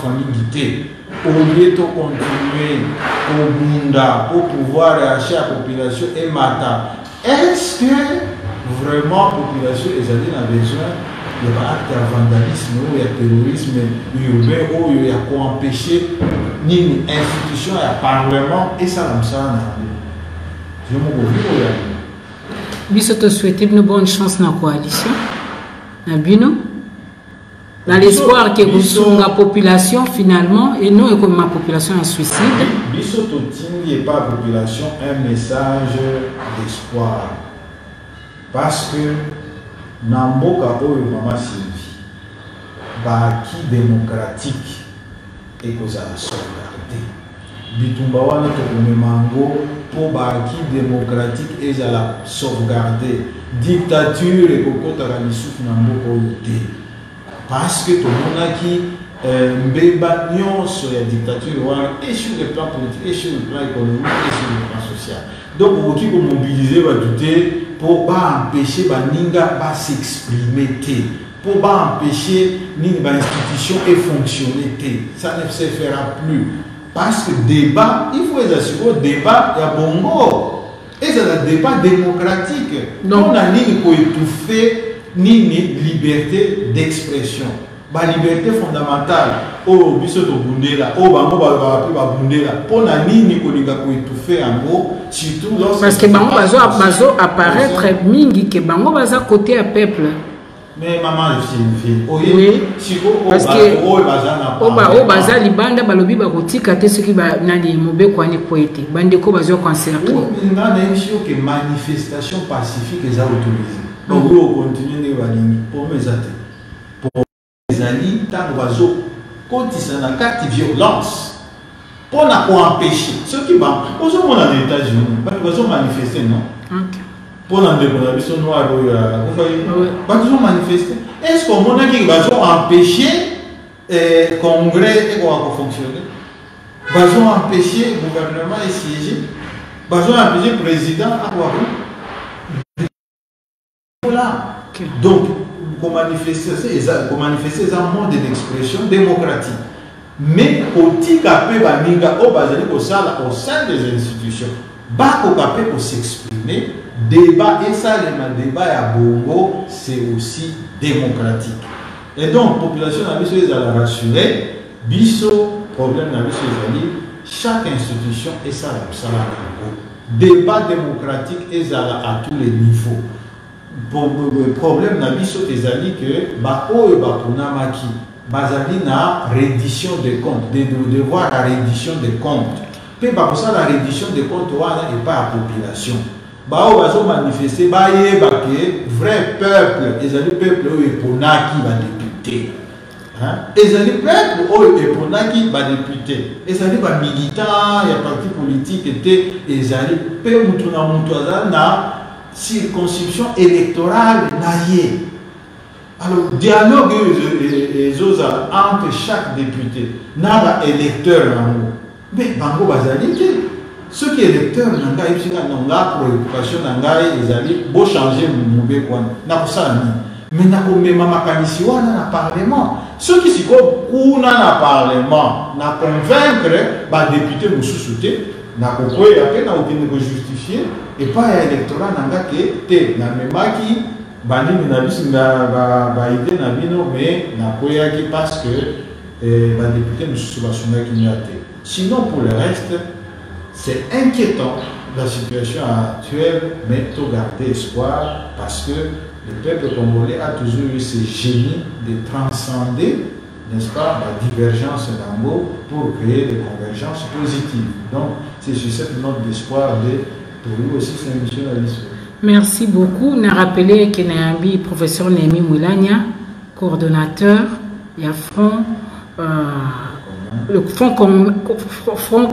famille. Au lieu de continuer au Bunda pour pouvoir acheter la population et matin. Est-ce que vraiment la population a besoin de actes de vandalisme ou de terrorisme urbain ou il y a quoi empêcher ni institution, il y a parlement et ça comme ça. Je me te souhaiter une bonne chance dans la coalition. Dans l'espoir que vous la population finalement et non comme ma population en suicide. Bisoto n'est pas la population un message d'espoir. Parce que dans le cas où maman Sylvie, qui démocratique et que ça a sauvegardé. Bitumba wana to mango pour qui démocratique et ça a sauvegardé. Dictature et kokota la misuf na mboko yote. Parce que tout le monde qui mbeba sur la dictature et sur le plan politique, et sur le plan économique, et sur le plan social. Donc, il faut mobiliser pour empêcher Ninga de s'exprimer, pour empêcher l'institution de fonctionner. Ça ne se fera plus. Parce que débat, il faut assurer débat, il y a bongo. Et c'est un débat démocratique. Donc, on a ligne pour étouffer ni liberté d'expression. La liberté fondamentale, au biso to bundela, au bango ba bundela, pour na nini ko linga ko étouffer en gros, surtout lorsque parce que bango bazo apparaître mingi que bango baza côté à peuple. Mais maman oui, parce que o baza libanda balobi ba kotika te soki ba nani mobe ko ani poete bande ko bazo concerter. Ngana ensio que manifestation pacifique est autorisée. Donc, on continue de pour mes athées. Pour les alliés, tant d'oiseaux, quand ils sont en cas de violence, pour empêcher. Ceux qui vont, aux hommes dans les États-Unis, ils vont manifester, non? Pour l'indépendance noire, ils vont manifester. Est-ce qu'on va empêcher le Congrès et fonctionner? Ils vont empêcher le gouvernement de siéger? Ils vont empêcher le président à avoir. Voilà. Donc, pour manifester, c'est un mode d'expression démocratique. Mais au Tikapé Baninga, au sein des institutions, pour s'exprimer, débat, et ça, le débat à Bongo, c'est aussi démocratique. Et donc, la population a besoin de rassurer, biso, problème n'a besoin de chaque institution est ça, débat démocratique est à tous les niveaux. Le problème n'a pas été que la reddition des comptes, de voir la reddition des comptes. Puis pour ça, la reddition des comptes n'est pas à la population. Ils ont manifesté, le vrai peuple, les peuples qui va député. Les peuples qui va député. Les militants, les partis politiques, les peuples circonscription électorale naïe. Alors, dialogue entre chaque député, n'a pas électeur. Mais bango bazalité. Ceux qui sont électeurs, n'ont pas préoccupation, ils allaient changer le mauvais coin. Mais n'a pas même makanisi wana na parlement. Ceux qui sont kuna na parlement, na convaincre ba député mususuté, na kokwe après na aucune justifier et pas électorat nanga ke te na memaki banini na biso ba idée na bino mais na koya ki parce que ba député mususu basuna ki nyate. Sinon pour le reste c'est inquiétant la situation actuelle, mais il faut garder espoir parce que le peuple congolais a toujours eu ce génie de transcender, n'est-ce pas, la divergence d'un mot pour créer des convergences positives. Donc, c'est sur cette note d'espoir pour lui aussi, c'est une mission à l'histoire. Merci beaucoup. On a rappelé que Nayambi, professeur Némi Moulania, coordonnateur, il y a le Front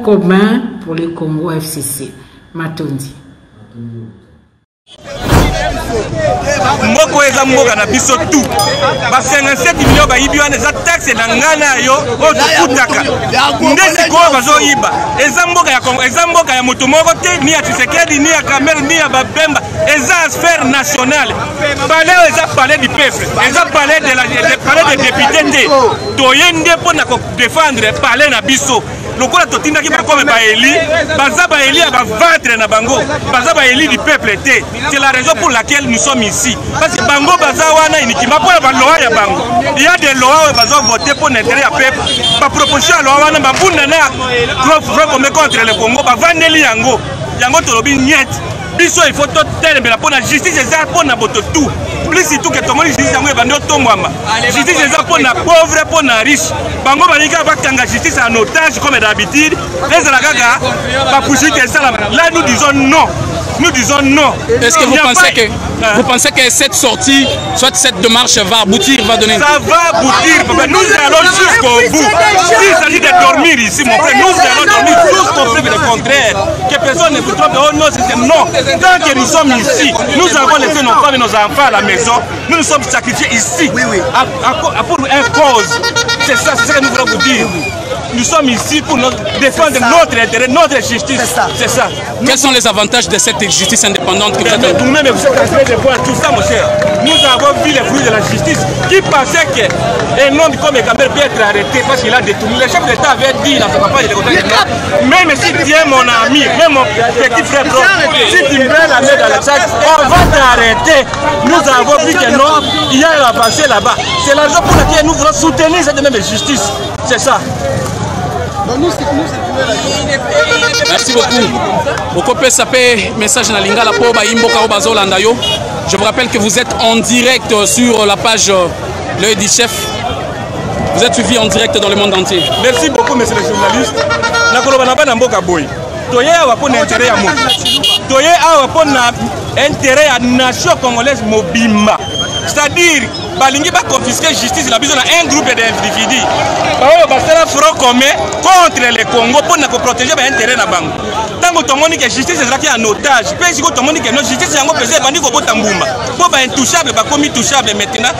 commun pour les Congo FCC. Matondi. Moko eza mboka na biso tout ba 57 millions ba yibi wana eza taxe na ngana yo otutaka ndezi ko bazoyiba eza mboka ya Congo eza mboka ya moto moko te ni ya Tshisekedi ni ya Kamel ni ya Babemba eza sphère nationale palais eza palais du peuple eza palais des députés te toyende pour na défendre palais na biso lokola totindaki bakome baeli baza baeli ya bavatre na bango baza baeli du peuple te. C'est la raison pour laquelle nous sommes ici parce que bango baza wana inikima pour la loi ya bango il y a des lois où baza voter pour l'intérêt ya peuple ba proposition ya loi wana babunda na contre le Congo ba vandeli yango tolobi niet biso il faut tout terme pour la justice eza pour na boto tout plus surtout que tomoni justice yango ebandi otombwama justice eza pour na pauvre pour na riche bango balinga bakanga justice en otage comme d'habitude les alagaga ba poursuite ça là nous disons non. Nous disons non. Est-ce que vous pensez que cette sortie, soit cette démarche va aboutir, va donner? Ça va aboutir. Nous allons jusqu'au bout. S'il s'agit de dormir ici, mon frère, nous allons dormir jusqu'au bout. Le contraire. Que personne ne se trompe. Oh non, c'est non. Tant que nous sommes ici, nous avons laissé nos femmes et nos enfants à la maison. Nous nous sommes sacrifiés ici. Pour une cause. C'est ça, c'est ce que nous voulons vous dire. Nous sommes ici pour défendre notre intérêt, notre justice. C'est ça. Quels sont les avantages de cette justice indépendante que vous-même, vous êtes en train de voir tout ça, mon cher. Nous avons vu les fruits de la justice qui pensaient qu'un homme comme Kamel peut être arrêté parce qu'il a détourné. Le chef d'État avait dit dans sa campagne de contact, même si tu es mon ami, même mon petit frère, si tu mets la main dans le sac, on va t'arrêter. Nous avons vu que non, il y a un avancé là-bas. C'est la raison pour laquelle nous voulons soutenir cette même justice. C'est ça. Merci beaucoup. Okope Sapé, message na lingala po ba imboka bazolanda yo. Je vous rappelle que vous êtes en direct sur la page L'œil du chef. Vous êtes suivi en direct dans le monde entier. Merci beaucoup, monsieur le journaliste. Nakoloba na bana mboka boy. Toye awa po na intérêt ya mo. Toye awa po na intérêt ya nation congolaise mobimba. C'est-à-dire balingi ba confisquer justice la biso na un groupe d'individus. Baoyo basala front commun contre le Congo pour na protéger ba intérêt na bango. Tango tomoni que justice ezaki en otage. Pe siko tomoni que no justice yango pese bandi ko bota mbumba. Po ba intouchable ba komi touchable maintenant.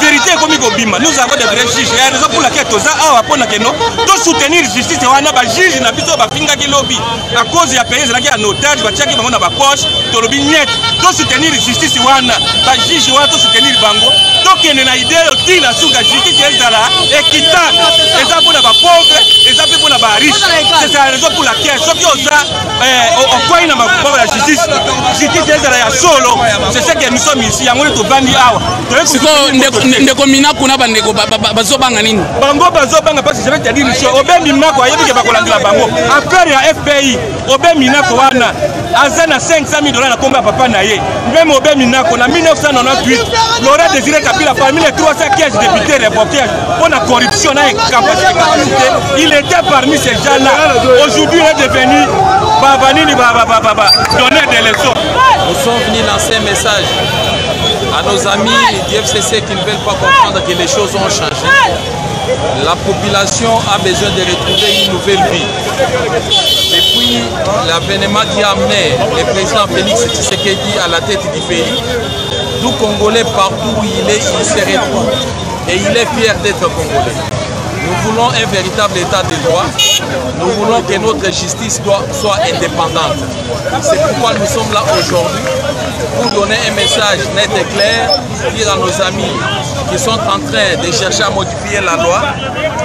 Vérité komi ko bima. Nous avons des vrais juges. Et raison pour laquelle toza awa pona que no to soutenir justice wana ba juge na biso ba finga ki lobby. À cause ya pays ezaki en otage ba tiaki bango na ba poche to lobi net. To soutenir justice wana ba juge wana to soutenir bango. Donc na idée qui la souka justice ezala équitable. Eza pour ba pauvre, eza pour ba riche. C'est la raison pour laquelle ceux qui osa okwai na makupa la justice ezala ya solo. C'est ce que nous sommes ici yango to bandi awa. Siko ndeko minaku na bandeko bazobanga nini? Bango bazobanga parce que je vais te dire ici obe minako ayebi ke bakolandela bango. Affaire ya FPI obe minako wana azana 500 000 $ na komba papa na ye. Même obe minako na 1998 Laurent Désiré Kabila parmi les 315 députés révoqués pour la corruption et capacité, il était parmi ces gens-là. Aujourd'hui, il est devenu donner des leçons. Nous sommes venus lancer un message à nos amis du FCC qui ne veulent pas comprendre que les choses ont changé. La population a besoin de retrouver une nouvelle vie. Depuis l'avènement qui a amené le président Félix Tshisekedi à la tête du pays, Tout Congolais, partout où il est, il se retrouve et il est fier d'être Congolais. Nous voulons un véritable état de droit. Nous voulons que notre justice soit indépendante. C'est pourquoi nous sommes là aujourd'hui pour donner un message net et clair, dire à nos amis qui sont en train de chercher à modifier la loi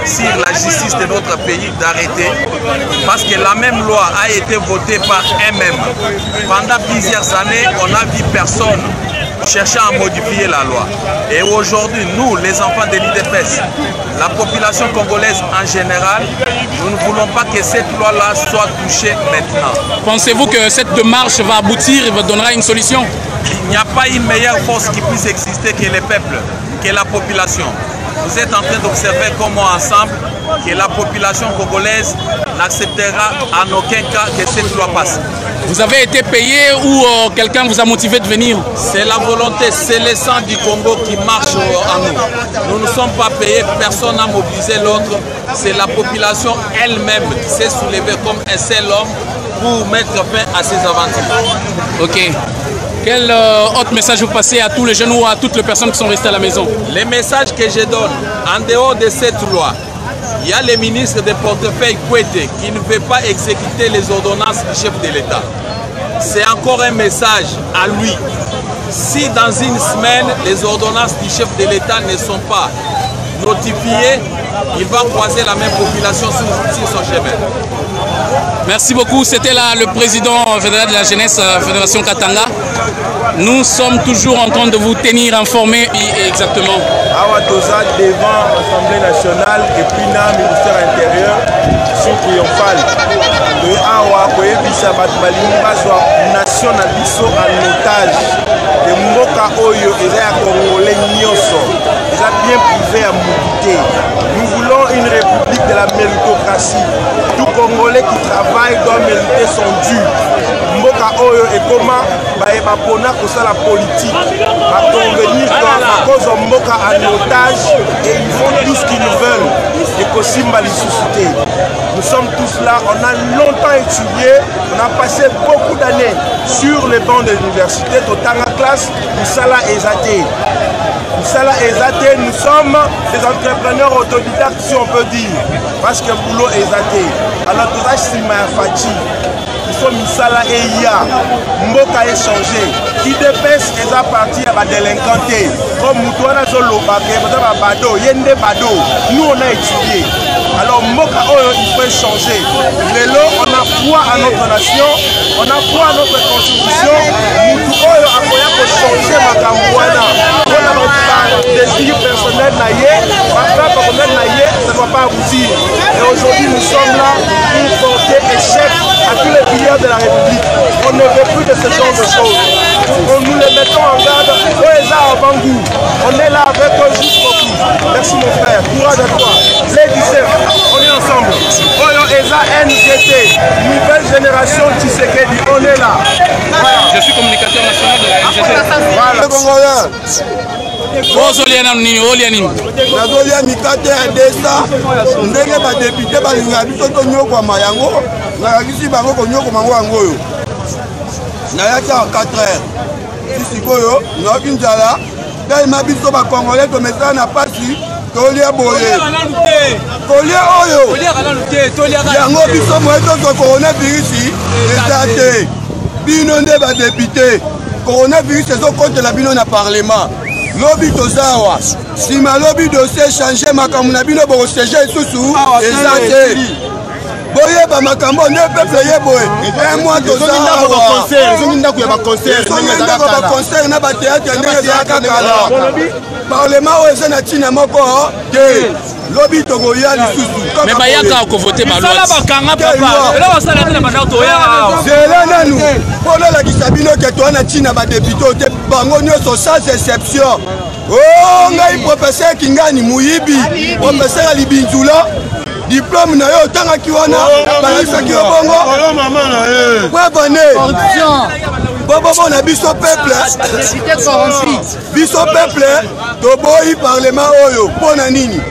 sur la justice de notre pays d'arrêter. Parce que la même loi a été votée par eux-mêmes. Pendant plusieurs années, on n'a vu personne cherchant à modifier la loi. Et aujourd'hui, nous, les enfants de l'IDPS, la population congolaise en général, nous ne voulons pas que cette loi-là soit touchée maintenant. Pensez-vous que cette démarche va aboutir et donnera une solution? Il n'y a pas une meilleure force qui puisse exister que le peuple, que la population. Vous êtes en train d'observer comment ensemble que la population congolaise n'acceptera en aucun cas que cette loi passe. Vous avez été payé ou quelqu'un vous a motivé de venir? C'est la volonté, c'est le sang du Congo qui marche en nous. Nous ne sommes pas payés, personne n'a mobilisé l'autre. C'est la population elle-même qui s'est soulevée comme un seul homme pour mettre fin à ces aventures. Ok. Quel autre message vous passez à tous les jeunes ou à toutes les personnes qui sont restées à la maison? Les messages que je donne, en dehors de cette loi, il y a le ministre des portefeuilles Kouete qui ne veut pas exécuter les ordonnances du chef de l'État. C'est encore un message à lui. Si dans une semaine, les ordonnances du chef de l'État ne sont pas notifiées, il va croiser la même population sur son chemin. Merci beaucoup. C'était là le président fédéral de la jeunesse, Fédération Katanga. Nous sommes toujours en train de vous tenir informés. Exactement. Awa Toza devant l'Assemblée nationale et puis le ministère intérieur sur triomphal. De Awa Koyebisa Batbalingi Baswa nation na biso en otage. De Mboka Oyo eza ya Congolais Nyoso. Eza bien privé à Moukité. Nous voulons une république de la méritocratie. Tout Congolais qui travaille doit mériter son dû. Mboka Oyo et comment Baepapona kosa la politique va convenir à cause de Mboka en otage et ils font tout ce qu'ils veulent. Et Kosimba les susciter. Nous sommes tous là, on a longtemps étudié, on a passé beaucoup d'années sur les bancs de l'université, Totanga classe, Moussala Ezate. Moussala Ezate, nous sommes des entrepreneurs autodidactes si on peut dire, parce que boulot Ezate. Alors tout ça, c'est ma fatigue. Misala et ya Mboka est changé qui dépasse et à partir à délinquanté comme Moutouana Zolobake Bado Yende Bado nous on a étudié alors Mboka il faut changer mais là on a foi à notre nation on a foi à notre constitution Moutou a moyen de changer Makambouana on a des désir personnel naïe personnel naïe ça ne va pas aboutir et aujourd'hui nous sommes là pour porter échec à tous les piliers de la République. On ne veut plus de ce genre de choses. Nous les mettons en garde. On est là avec eux jusqu'au bout. Merci mon frère. Courage à toi. Les 17, on est ensemble. Oyo Eza NGT, nouvelle génération Tshisekedi, on est là. Voilà. Je suis communicateur national de la NGT. Voilà. Ozolia nini olia nini nazolia mikate ya desa ndenge badepute balinga biso tonyokoma yango nakakisi bango konyokoma ngo yango oyo nayaki en 4 heures sisikoyo nayoki nzala telema biso bakongole tomesana na pasi tolia boye kolia oyo yango biso moye tozo coronavirus eza te bino nde badepute coronavirus ezokotela bino na parlement lobi tozawa sima lobi dossier changer makambo na bino bokosege lisusu eza te boyeba makambo nde peuple yeboye un mois tozawa ndako ya baconcert na bateatre ndenge ezalaka kala parlement oyo eza na ntina moko te lobi tokoya lisusu me bayaka kovote zela nanu mpona olakisa bino ke toa na ntina badepute te bango nyonso sans exception o ngai professeur Kingani Muyibi professeur ya Libinzula diplôme na yo otangaki wana balakisaki yo bongo poabone bobobo na biso peuple toboyi parlement oyo mpo na nini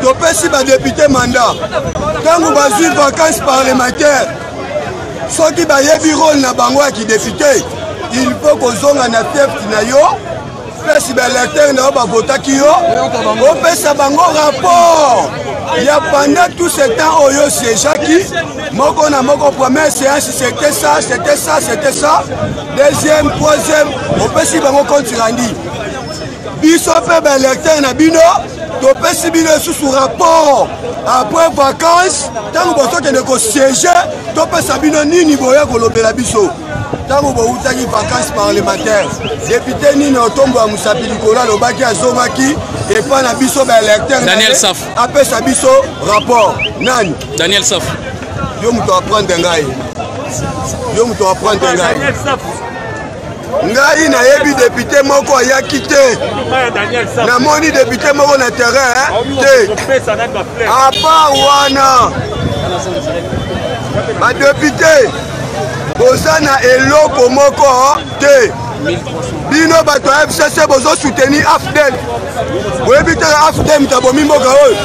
topesi badepute mandat ntango bazwi vacance parlementaire soki bayebi rôle na bango ya kidepute il faut kozonga na fief na yo pesi baélecteur na yo bavotaki yo opesa bango rapport ya pendant tout ce temps oyo siégeaki moko na moko première séance c'était ça deuxième troisième opesi bango compte rendu biso mpe baélecteur na bino topesi bino sous rapport après vacances ntango bozokende kosiége topesa bino nini boya kolobela biso ntango boutaki vacances parlementaire député nini otombo ya mosapi likolo alobaki azongaki epa na biso baélecteur Daniel Saf apesa biso rapport nani Daniel Saf yo moto aprendre ngai ngai nayebi député moko ayaki te namoni député moko na terrain te apart wana badéputé boza na eloko moko te bino bato ya FCC bozosoutenir AFDEL boyebi te AFDEL moto abomi mboka oyo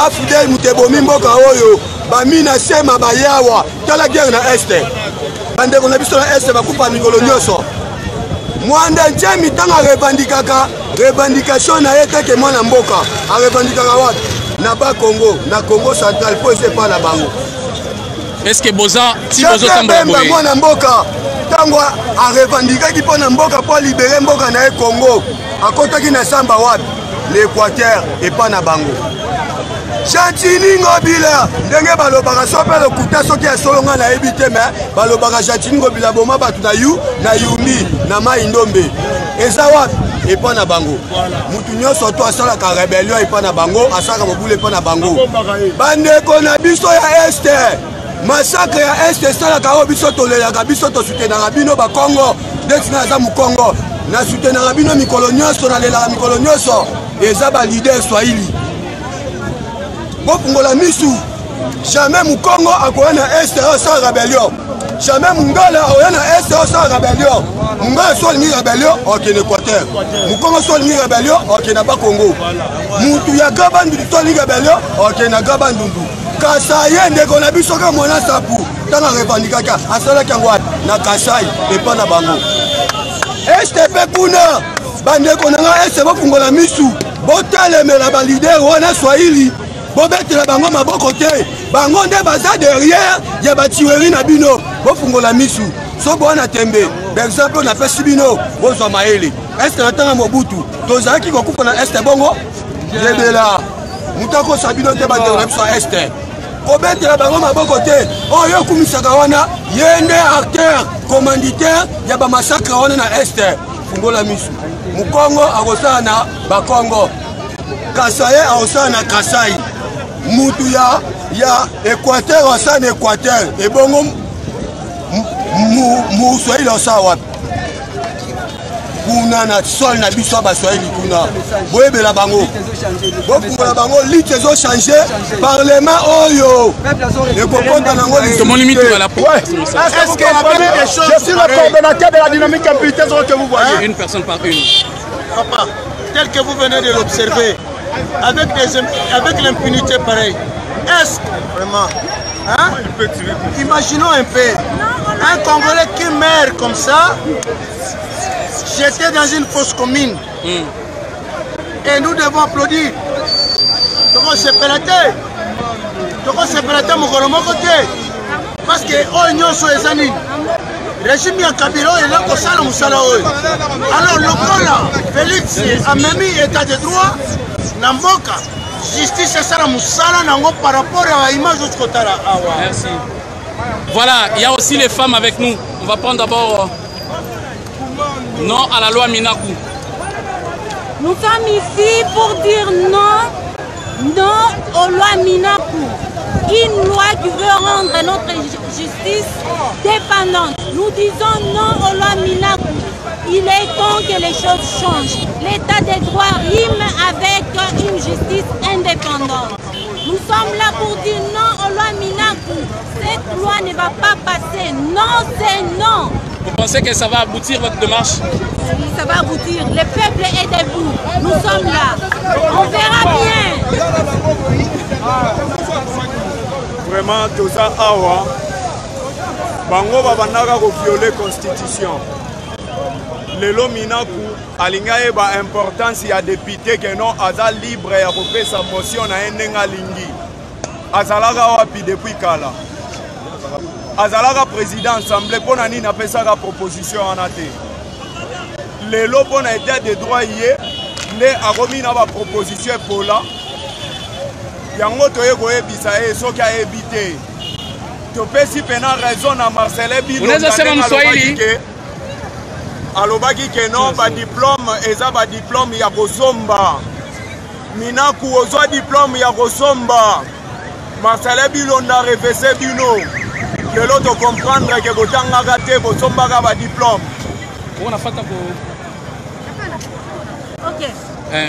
AFDEL moto ebomi mboka oyo bamina sema bayawa tala guerre na este bandeko na biso na este bakupa mikolo nyonso mwanda ntiemi ntango arevandikaka revendication na ye teke mwana mboka arevandikaka wapi na bakongo na congo central po ese epa na bango eske boza ti bozotambola boye mwana mboka ntango arevandikaki mpo na mboka mpo alibere mboka na ye congo akotaki na samba wapi l'équateur epa na bango Jatiningo bila ndenge balobaka so pe lokuta soki asolonga na yebi te me balobaka Jatiningo bila boma batu na yu na yumi na mai ndombe eza wapi epa na bango mutu nyonso to asalaka rebellion epa na bango asaka mobule epa na bango bandeko na biso ya este massacre ya este salaka oyo biso tolelaka biso tosutenaka bino bakongo ndeti aza mukongo na sutenaka bino mikolo nyonso nalelaka mikolo nyonso eza balider swahili bofungola misu jamais mukongo akoya na este osala rebellion jamais mungala oya na este osala rebellion mungala so olingi rebellion okende équateur mukongo so olingi rebellion okende bakongo mutu ya gabandundu to olingi rebellion okende na gabandundu kasai ndeko na biso ka mwana sapu ntango arevandikaka asalaki yango na kasai epa na bango este mpe kuna bandeko na nga este bofungola misu botalemela balider wana swahili bobetela bango maboko te bango nde baza derrière ya batiweri na bino bofungola misu so bowana tembe par exemple napesi bino bozwa mayele este na ntango mobutu tozalaki kokufa na este bongo yebela mutu akosa bino te bandeko na biso ya este kobetela bango maboko te oyo okumisaka wana ye nde acteur commanditaire ya bamasakre wana na este fungola misu mukongo akosala na bakongo kasai akosala na kasai mutu ya équateur osala na équateur ebongo muswahili osala wapi kuna na sol na biso baswahili kuna boyebela bango bofungola bango lite ezochange parlement oyo ekokota nango je suis le coordonnateur de la dynamique impulsée que vous voyez une personne par une papa tel que vous venez de l'observer avec l'impunité pareille est-ce que vraiment hein? Imaginons un peu un Congolais qui meurt comme ça jeté dans une fosse commune et nous devons applaudir toko sepelate mokolo moko te parce que oyo nyonso eza nini régime ya kabila oyo eza kosala mosala oyo alors lokola Félix amemi état de droit na mboka justice esala mosala nango par rapport à image okotala awa. Merci. Voilà, il y a aussi les femmes avec nous. On va prendre d'abord non à la loi Minakou. Nous sommes ici pour dire non aux lois Minakou. Une loi qui veut rendre notre justice dépendante. Nous disons non aux lois Minakou. Il est temps que les choses changent. L'état des droits rime avec une justice indépendante. Nous sommes là pour dire non aux lois Minakou. Cette loi ne va pas passer. Non, c'est non. Vous pensez que ça va aboutir votre démarche? Oui, ça va aboutir. Le peuple est debout. Nous sommes là. On verra bien. Vraiment, tout ça, awa. bango babandaka koviole constitution lelo minaku alinga yeba importance ya député ke non aza libre ya kopesa motion na ye ndenge alingi azalaka wapi depuis kala azalaka président assemblée mpona nini apesaka proposition wana te lelo mpona état de droit ye nde akomi na baproposition epola yango toye koyebisa ye soki ayebi te topesi pena raison na Marcelin Bilonga alobaki ke non badiplôme eza badiplôme ya kosomba minaku ozwa diplôme ya kosomba Marcelin Bilonga refese bino lelo tocomprendre ke botangaka te bosombaka badiplôme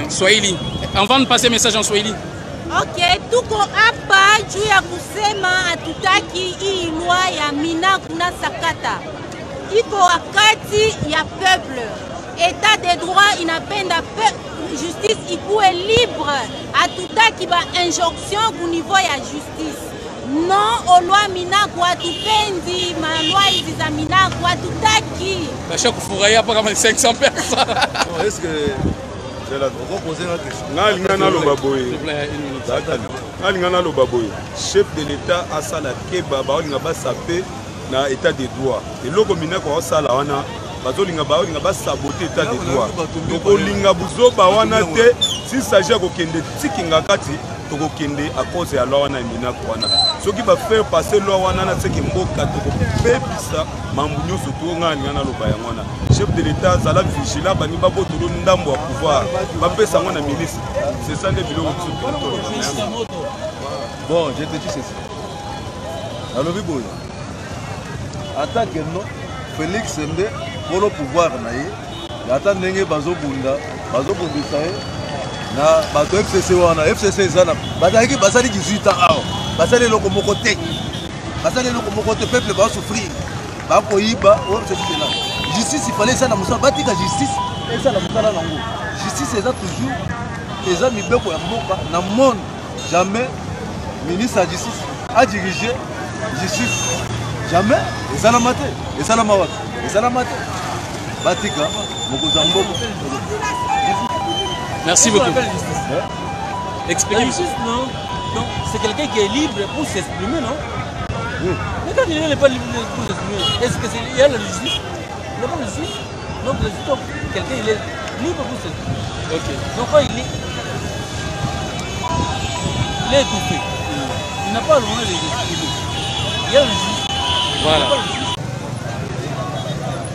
Swahili. Avant de passer message en Swahili. Ok, tuko hapa juu ya kusema hatutaki hii lwa ya minaku na sakata. Iko wakati ya peuple. État de droit inapenda justice ikuwe libre. Hatutaki ba injonction ku niveau ya justice. Non, olwa minaku hatupendi malwa hizi za minaku hatutaki. Basha kufurahia hapa kama 500 personnes. Est-ce que nalingana loba boye chef de l'état asala keba baolinga basape na état de droit eloko minako asala wana bazolinga baolinga basabote état de droit tokolinga buzoba wana te si s'agit kokende tikinga kati tokokende à cause ya loi wana minako wana soki bafaire passer loi wana na seki mboka tokopepisa mambo nyonso tonga ngana loba yango wana chef de l'état zala vigilant bani babotolo ndambo ya pouvoir bapesa ngo na milice c'est ça nde biloko bon je te dis ceci alobi boyo attaque non Félix Nde pour le pouvoir na ye ata ndenge bazobundisa ye na bato FCC wana FCC ezana bazalaki basali 18 ans awa basali eloko moko te peuple va souffrir bakoyiba FCC là justice il fallait ça na mosala batika justice eza na mosala nango justice eza toujours eza mibeko ya mboka na monde jamais ministre ya justice a dirigé justice jamais ezalama te ezalama te batika mokonzi ya mboka. Merci beaucoup. Expliquez. Non, non, c'est quelqu'un qui est libre pour s'exprimer, non? Oui. Mais quand il n'est pas libre pour s'exprimer, est-ce qu'il y a la justice? Il n'y a pas de justice. Donc, quelqu'un il est libre pour s'exprimer. Ok. Donc, quand il est étouffé, il n'a pas le droit de s'exprimer. Il y a la justice. Voilà.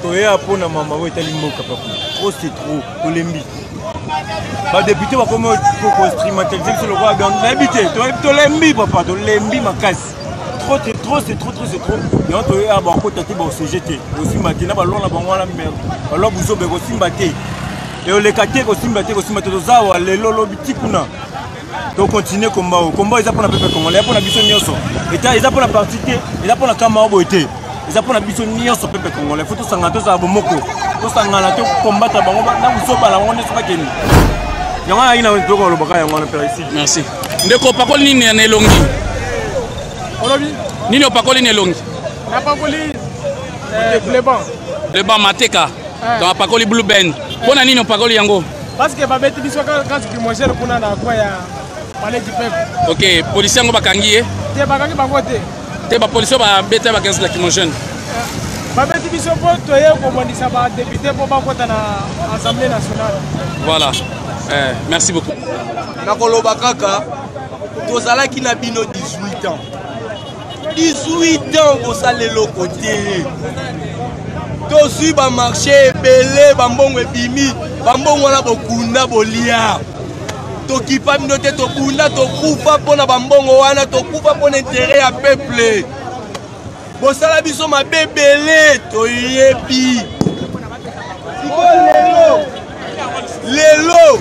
Toya pona mama wetali mboka papa. Trop c'est trop, tolembi. Ba député va comme pour instrumentaliser sur le roi gang. Député, tolembi papa, tolembi makasi. Trop c'est trop. Et on toya ba ko tati ba CGT. Aussi matina ba lona ba ngwana merde. Alors buzo be ko simbate. Et on les kate ko simbate to zawa le lolo bitikuna. Donc continuer combat ils apprennent à peu congolais pour la biso nyonso. Et ils apprennent à partir, ils apprennent à kama boité. Ils apprennent à biso nyonso peuple congolais. Faut tout sangato za bomoko. Tout sangala to combattre bango na busoba la ngone soka keni. Yanga ina ndoko lobaka yango na père ici. Merci. Ndeko pakoli nini na elongi? Olobi nini opakoli na elongi? Na pakoli le ban mateka. Dans pakoli blue band. Pona nini opakoli yango? Parce que babeti biso quand kimogène kuna na kwa ya palais du peuple. OK, policier ngo bakangi ye? Te bakangi bango te. Te ba policier ba beta ba 15 lacrymogène. Babeti biso po toye ko mondisa ba député po ba kota na Assemblée nationale. Voilà. Merci beaucoup. Nakoloba kaka tozalaki na bino 18 ans. 18 ans kosalelo côté. Tosi ba marché belé bambongo ebimi bambongo na bokunda bolia tokipa bino te tokunda tokufa mpona bambongo wana tokufa mpona intérêt ya peuple bosala biso mabe belé toyebi lelo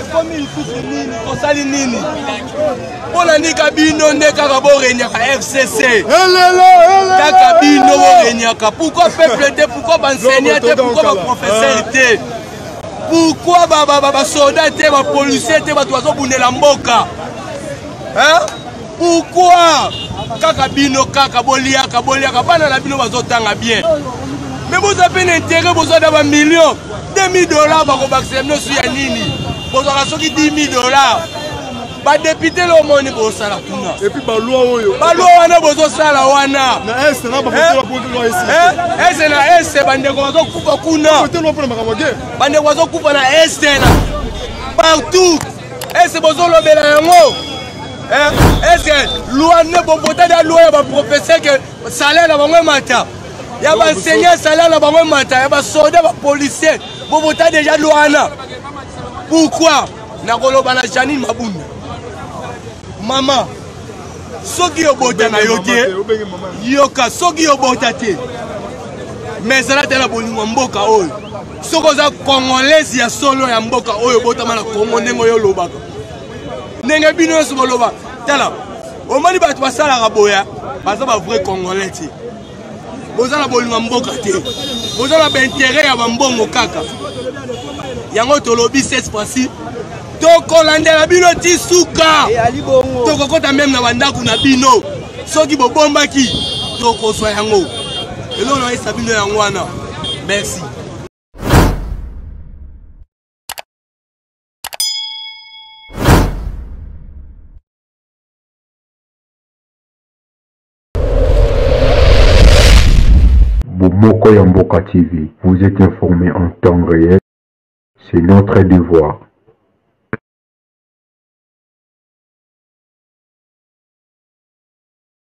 ekomi lisusu nini tosali nini mpona nika bino nde kaka borenyaka FCC kaka bino borenyaka pourquoi peuple te pourquoi baenseignant te pourquoi baprofesseur te pourquoi basoda te bapolisier te bato bazobundela mboka pourquoi kaka bino kaka boliaka bana na bino bazotanga bien mais vous avez un intérêt besoin d'avoir millions $2 000 bakobakisa bino su ya nini bozwaka soki $10 000 badepute lomoni bozosala kuna epuis balwa wana bozosala wana ese na ese bandeko bazokufa kuna bandeko bazokufa na ese na partout ese bozolobela yango est-ce que loi ne bobota da loi ya baprofesseur ke salaire na bango mata ya baenseignant salaire na bango mata ya basoldat bapolicier bobota déjà loi wana pourquoi nakoloba na Janine Mabunda mama soki yobota na yo te yoka soki yobota te mais ezala te na bolingo mboka oyo soki oza congolaise ya solo ya mboka oyo obotama na Congo ndenge oyo olobaka ndenge bino nyonso boloba tala omoni bato basalaka boya baza bavrai congolais te boza na bolingo mboka te boza na baintere ya bambongo kaka yango tolobi cette fois-ci tokolandela bino ti suka tokokota meme na bandako na bino soki bobombaki tokozwa yango eloko nayesa bino yango wana merci. Bomoko ya Mboka TV, vous êtes informés en temps réel, c'est notre devoir.